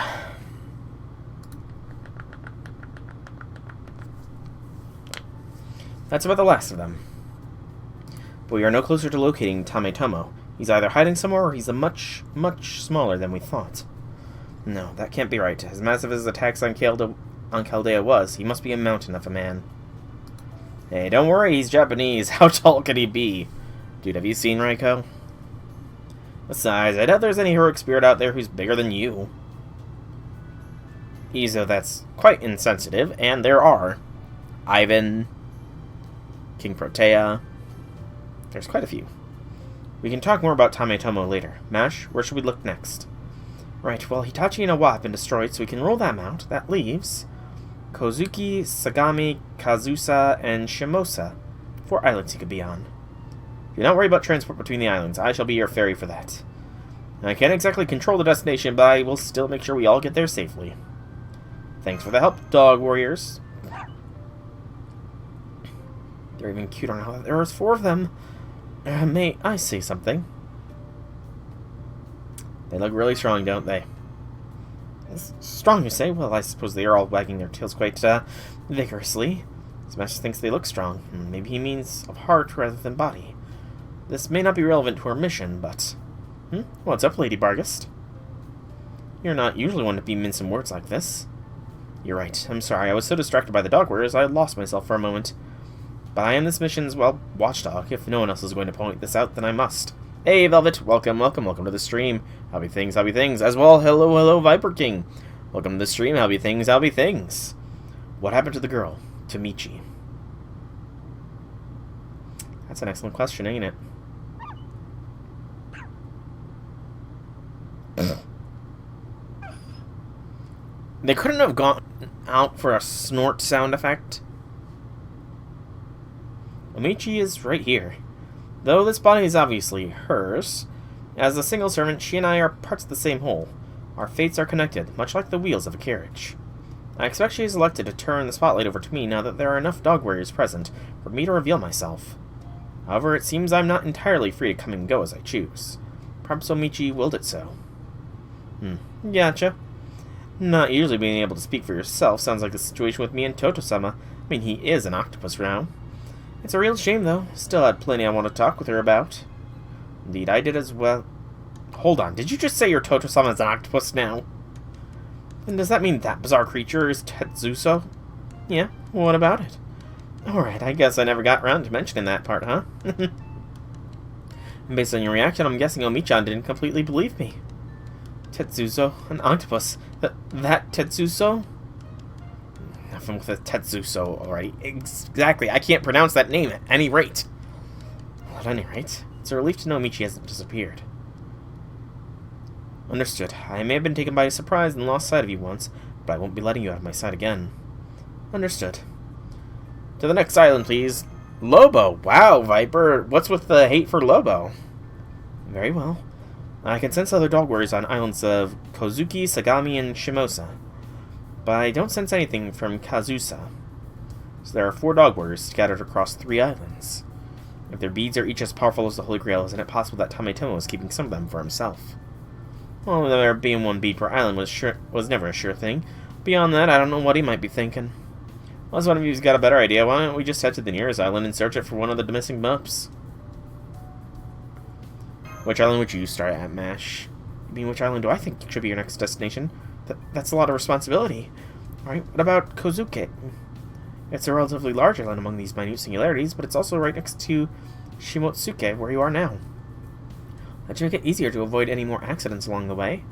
That's about the last of them. But we are no closer to locating Tametomo. He's either hiding somewhere or he's much smaller than we thought. No, that can't be right. As massive as his attacks on Chaldea was, he must be a mountain of a man. Hey, don't worry, he's Japanese. How tall could he be? Dude, have you seen Raiko? Besides, I doubt there's any heroic spirit out there who's bigger than you. Izo, that's quite insensitive, and there are. Ivan, King Protea. There's quite a few. We can talk more about Tametomo later. Mash, where should we look next? Right, well, Hitachi and Awa have been destroyed, so we can roll them out. That leaves Kozuki, Sagami, Kazusa, and Shimosa. 4 islands you could be on. Do not worry about transport between the islands. I shall be your ferry for that. I can't exactly control the destination, but I will still make sure we all get there safely. Thanks for the help, dog warriors. They're even cuter now that there was 4 of them. May I say something? They look really strong, don't they? Strong, you say? Well, I suppose they are all wagging their tails quite vigorously. Smash thinks they look strong. Maybe he means of heart rather than body. This may not be relevant to our mission, but... What's up, Lady Bargast? You're not usually one to be mincing words like this. You're right. I'm sorry. I was so distracted by the dog warriors, I lost myself for a moment. But I am this mission's, well, watchdog. If no one else is going to point this out, then I must. Hey, Velvet. Welcome to the stream. Howdy things. As well, hello, Viper King. Welcome to the stream. Howdy things. What happened to the girl? To Michi? That's an excellent question, ain't it? They couldn't have gone out for a snort sound effect. Michi is right here. Though this body is obviously hers, as a single servant, she and I are parts of the same whole. Our fates are connected, much like the wheels of a carriage. I expect she is elected to turn the spotlight over to me now that there are enough dog warriors present for me to reveal myself. However, it seems I'm not entirely free to come and go as I choose. Perhaps Omichi willed it so. Gotcha. Not usually being able to speak for yourself sounds like the situation with me and Toto-sama. I mean, he is an octopus now. It's a real shame, though. Still had plenty I want to talk with her about. Indeed, I did as well. Hold on, did you just say your Toto-sama is an octopus now? And does that mean that bizarre creature is Tetsuso? Yeah, what about it? Alright, I guess I never got around to mentioning that part, huh? Based on your reaction, I'm guessing Omi-chan didn't completely believe me. Tetsuso? An octopus? That Tetsuso? Nothing with a Tetsuso, alright. Exactly, I can't pronounce that name at any rate. Well, at any rate, it's a relief to know Michi hasn't disappeared. Understood. I may have been taken by surprise and lost sight of you once, but I won't be letting you out of my sight again. Understood. To the next island, please. Lobo! Wow, Viper! What's with the hate for Lobo? Very well. I can sense other dog warriors on islands of Kozuki, Sagami, and Shimosa. But I don't sense anything from Kazusa. So there are 4 dog warriors scattered across 3 islands. If their beads are each as powerful as the Holy Grail, isn't it possible that Tametomo is keeping some of them for himself? Well, there being 1 bead per island was never a sure thing. Beyond that, I don't know what he might be thinking. Unless one of you's got a better idea, why don't we just head to the nearest island and search it for one of the missing mups? Which island would you start at, Mash? I mean, which island do I think should be your next destination? That's a lot of responsibility. Alright, what about Kozuke? It's a relatively large island among these minute singularities, but it's also right next to Shimotsuke, where you are now. That should make it easier to avoid any more accidents along the way.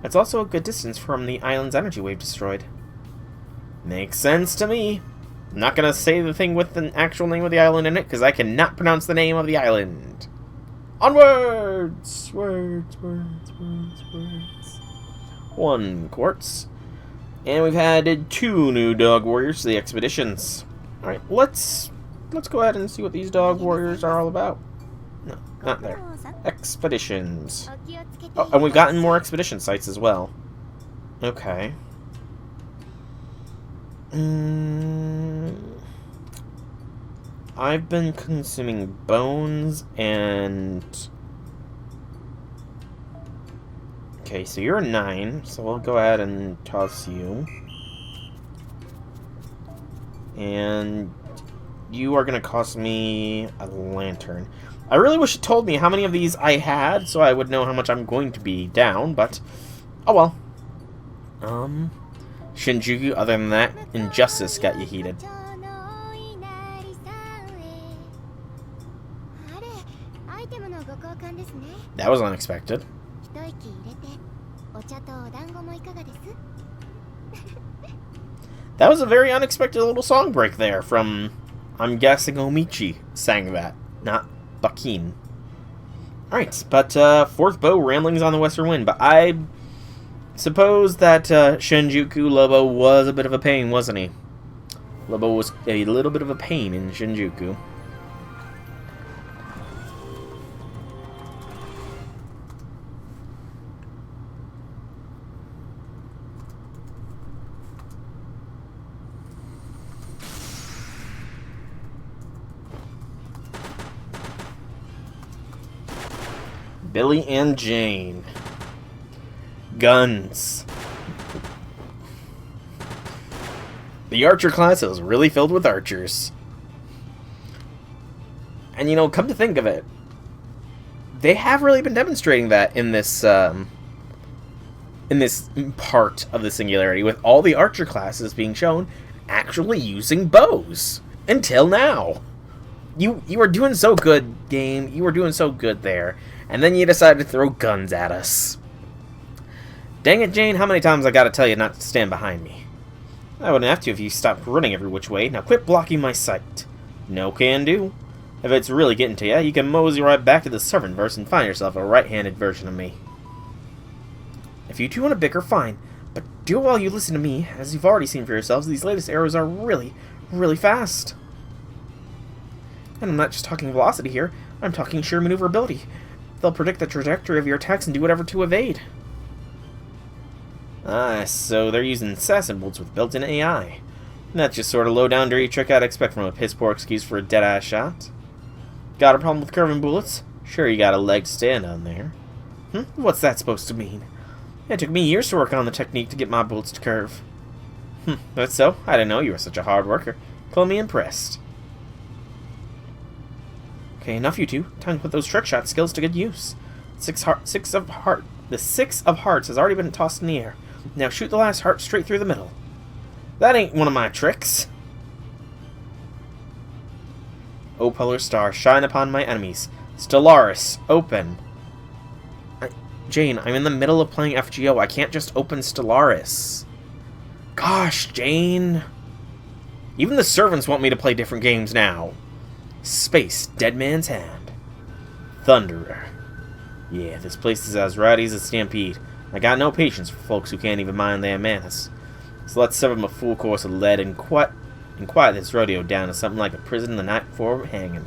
It's also a good distance from the island's energy wave destroyed. Makes sense to me. I'm not gonna say the thing with the actual name of the island in it, because I cannot pronounce the name of the island. Onwards! Words. 1 quartz. And we've added 2 new dog warriors to the expeditions. Alright, let's go ahead and see what these dog warriors are all about. No, not there. Expeditions. Oh, and we've gotten more expedition sites as well. Okay. I've been consuming bones and... Okay, so you're a 9, so we'll go ahead and toss you. And you are going to cost me a lantern. I really wish it told me how many of these I had, so I would know how much I'm going to be down, but... Oh well. Shinjuku, other than that, Injustice got you heated. That was unexpected. That was a very unexpected little song break there from, I'm guessing Omichi sang that, not Bakin. Alright, but 4th bow, Ramblings on the Western Wind, but I Suppose that Shinjuku Lobo was a bit of a pain, wasn't he? Lobo was a little bit of a pain in Shinjuku. Billy and Jane. Guns. The archer class is really filled with archers. And you know, come to think of it, they have really been demonstrating that in this part of the Singularity, with all the archer classes being shown actually using bows. Until now. You were doing so good, game. You were doing so good there. And then you decided to throw guns at us. Dang it, Jane, how many times I gotta tell you not to stand behind me? I wouldn't have to if you stopped running every which way. Now quit blocking my sight. No can do. If it's really getting to you, you can mosey right back to the servant verse and find yourself a right-handed version of me. If you two want to bicker, fine. But do it while you listen to me. As you've already seen for yourselves, these latest arrows are really, really fast. And I'm not just talking velocity here. I'm talking sheer maneuverability. They'll predict the trajectory of your attacks and do whatever to evade. Ah, so they're using assassin bolts with built-in AI. That's just sort of low-down dirty trick I'd expect from a piss-poor excuse for a dead-ass shot. Got a problem with curving bullets? Sure, you got a leg to stand on there. What's that supposed to mean? It took me years to work on the technique to get my bullets to curve. That's so? I didn't know you were such a hard worker. Call me impressed. Okay, enough you two. Time to put those trick shot skills to good use. The six of hearts has already been tossed in the air. Now shoot the last heart straight through the middle. That ain't one of my tricks. O polar star, shine upon my enemies. Stellaris, open. Jane, I'm in the middle of playing FGO. I can't just open Stellaris. Gosh, Jane. Even the servants want me to play different games now. Space, Dead Man's Hand. Thunderer. Yeah, this place is as rowdy as a stampede. I got no patience for folks who can't even mind their manners. So let's serve them a full course of lead and quiet this rodeo down to something like a prison the night before hanging.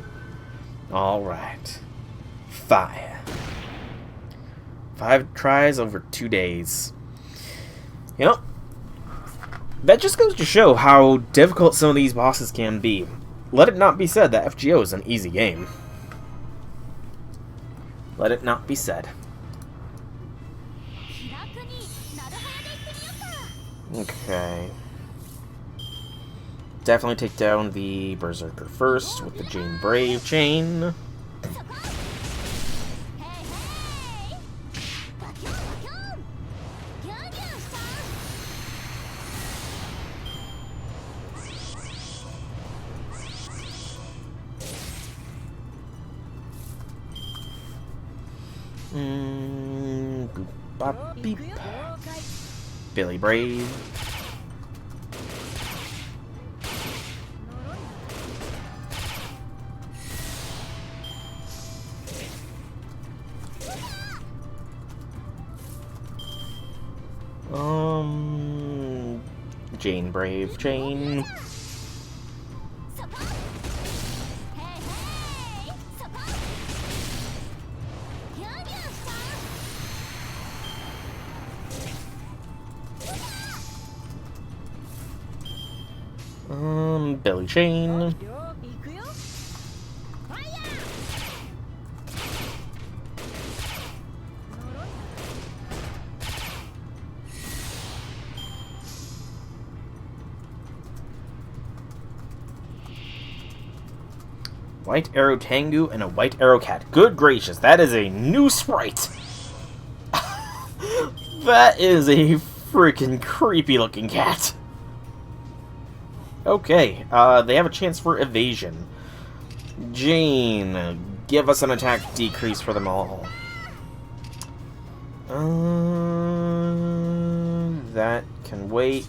Alright. Fire. 5 tries over 2 days. You know, that just goes to show how difficult some of these bosses can be. Let it not be said that FGO is an easy game. Let it not be said. Okay. Definitely take down the Berserker first with the Jane Brave chain. Boop, bop, beep. Billy Brave. Jane Brave chain. Billy chain. White Arrow Tengu and a White Arrow Cat. Good gracious, that is a new sprite! That is a freaking creepy looking cat. Okay, they have a chance for evasion. Jane, give us an attack decrease for them all. That can wait.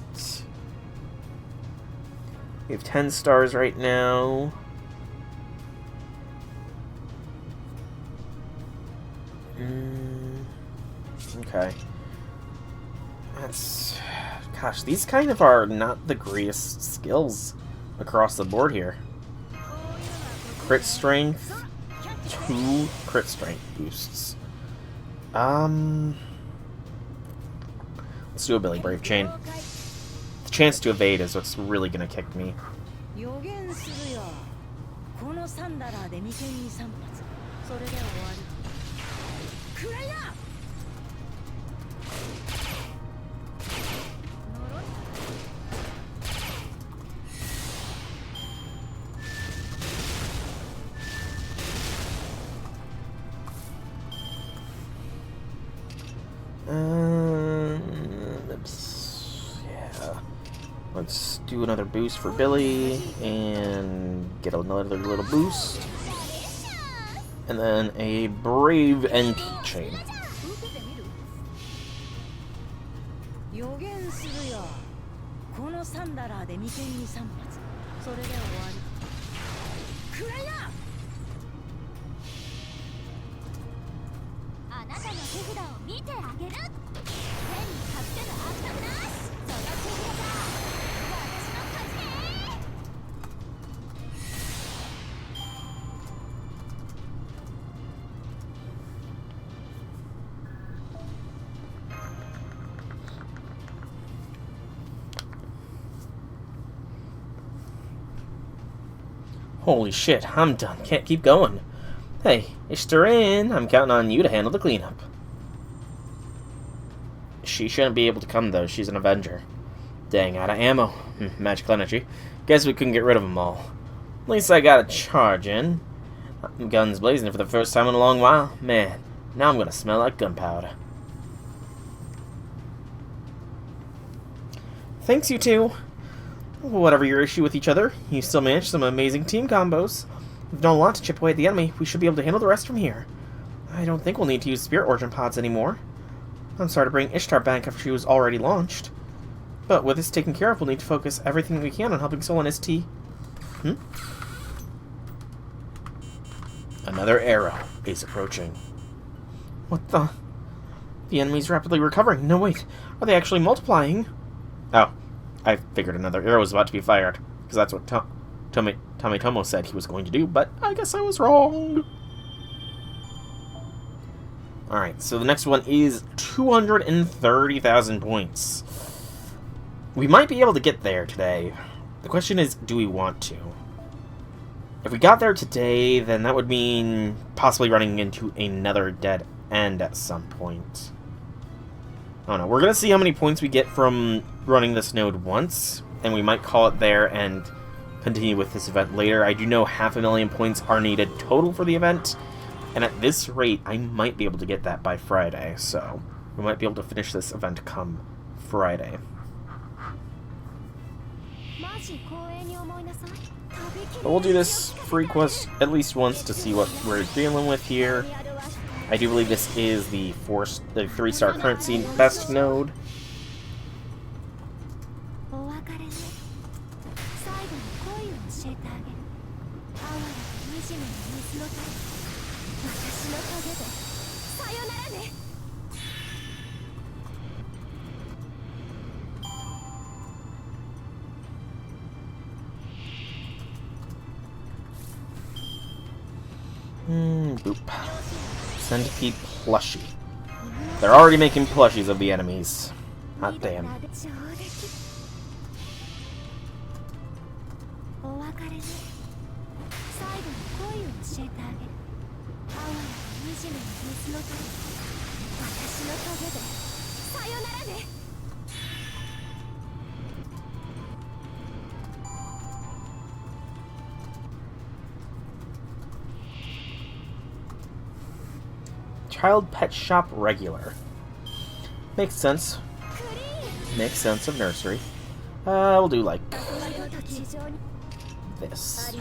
We have 10 stars right now. Okay. That's... Gosh, these kind of are not the greatest skills across the board here. Crit strength. 2 crit strength boosts. Let's do a Billy Brave Chain. The chance to evade is what's really gonna kick me. Yeah. Let's do another boost for Billy and get another little boost. And then a Brave NP chain. Holy shit, I'm done. Can't keep going. Hey, Ishtarin, I'm counting on you to handle the cleanup. She shouldn't be able to come, though. She's an Avenger. Dang, out of ammo. Magical energy. Guess we couldn't get rid of them all. At least I got a charge in. Guns blazing for the first time in a long while. Man, now I'm gonna smell like gunpowder. Thanks, you two. Whatever your issue with each other, you still managed some amazing team combos. We've done a lot to chip away at the enemy. We should be able to handle the rest from here. I don't think we'll need to use Spirit Origin Pods anymore. I'm sorry to bring Ishtar back after she was already launched. But with this taken care of, we'll need to focus everything we can on helping Sol and ST. Another arrow is approaching. What the? The enemy's rapidly recovering. No, wait. Are they actually multiplying? Oh. I figured another arrow was about to be fired, because that's what Tometomo said he was going to do, but I guess I was wrong. Alright, so the next one is 230,000 points. We might be able to get there today. The question is, do we want to? If we got there today, then that would mean possibly running into another dead end at some point. I don't know. We're going to see how many points we get from running this node once, and we might call it there and continue with this event later. I do know 500,000 points are needed total for the event, and at this rate, I might be able to get that by Friday, so we might be able to finish this event come Friday. But we'll do this free quest at least once to see what we're dealing with here. I do believe this is the 3-star currency best node. Boop. Centipede plushie. They're already making plushies of the enemies. Hot damn. Child Pet Shop regular. Makes sense. Makes sense of nursery. We'll do like this.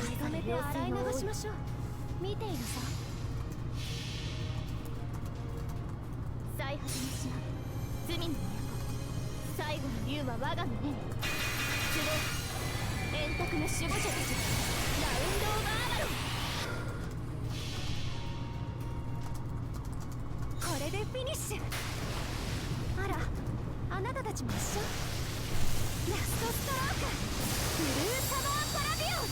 なたたちも一緒。ラストストローク、ブルーサマーパラディオン。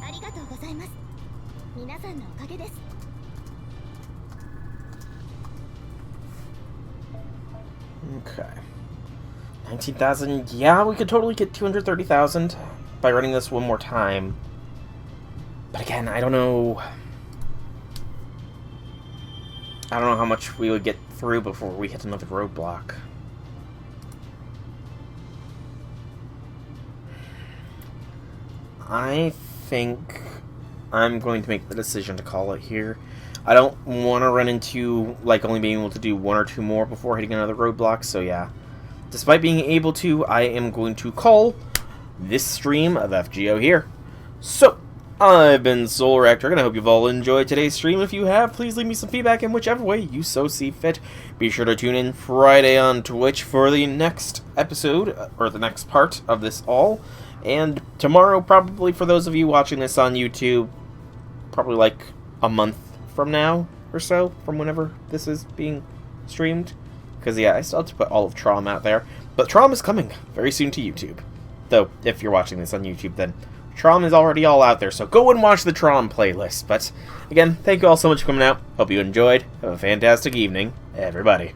ありがとうございます。皆さんのおかげです。Okay. 19,000. Yeah, we could totally get 230,000 by running this one more time. But again, I don't know how much we would get through before we hit another roadblock. I think I'm going to make the decision to call it here. I don't want to run into, like, only being able to do one or two more before hitting another roadblock, so yeah. Despite being able to, I am going to call this stream of FGO here. So, I've been Soulrector, and I hope you've all enjoyed today's stream. If you have, please leave me some feedback in whichever way you so see fit. Be sure to tune in Friday on Twitch for the next episode, or the next part of this all. And tomorrow, probably for those of you watching this on YouTube, probably like a month from now or so, from whenever this is being streamed. Because, yeah, I still have to put all of Trom out there. But Trom is coming very soon to YouTube. Though, if you're watching this on YouTube, then Trom is already all out there, so go and watch the Trom playlist. But, again, thank you all so much for coming out. Hope you enjoyed. Have a fantastic evening, everybody.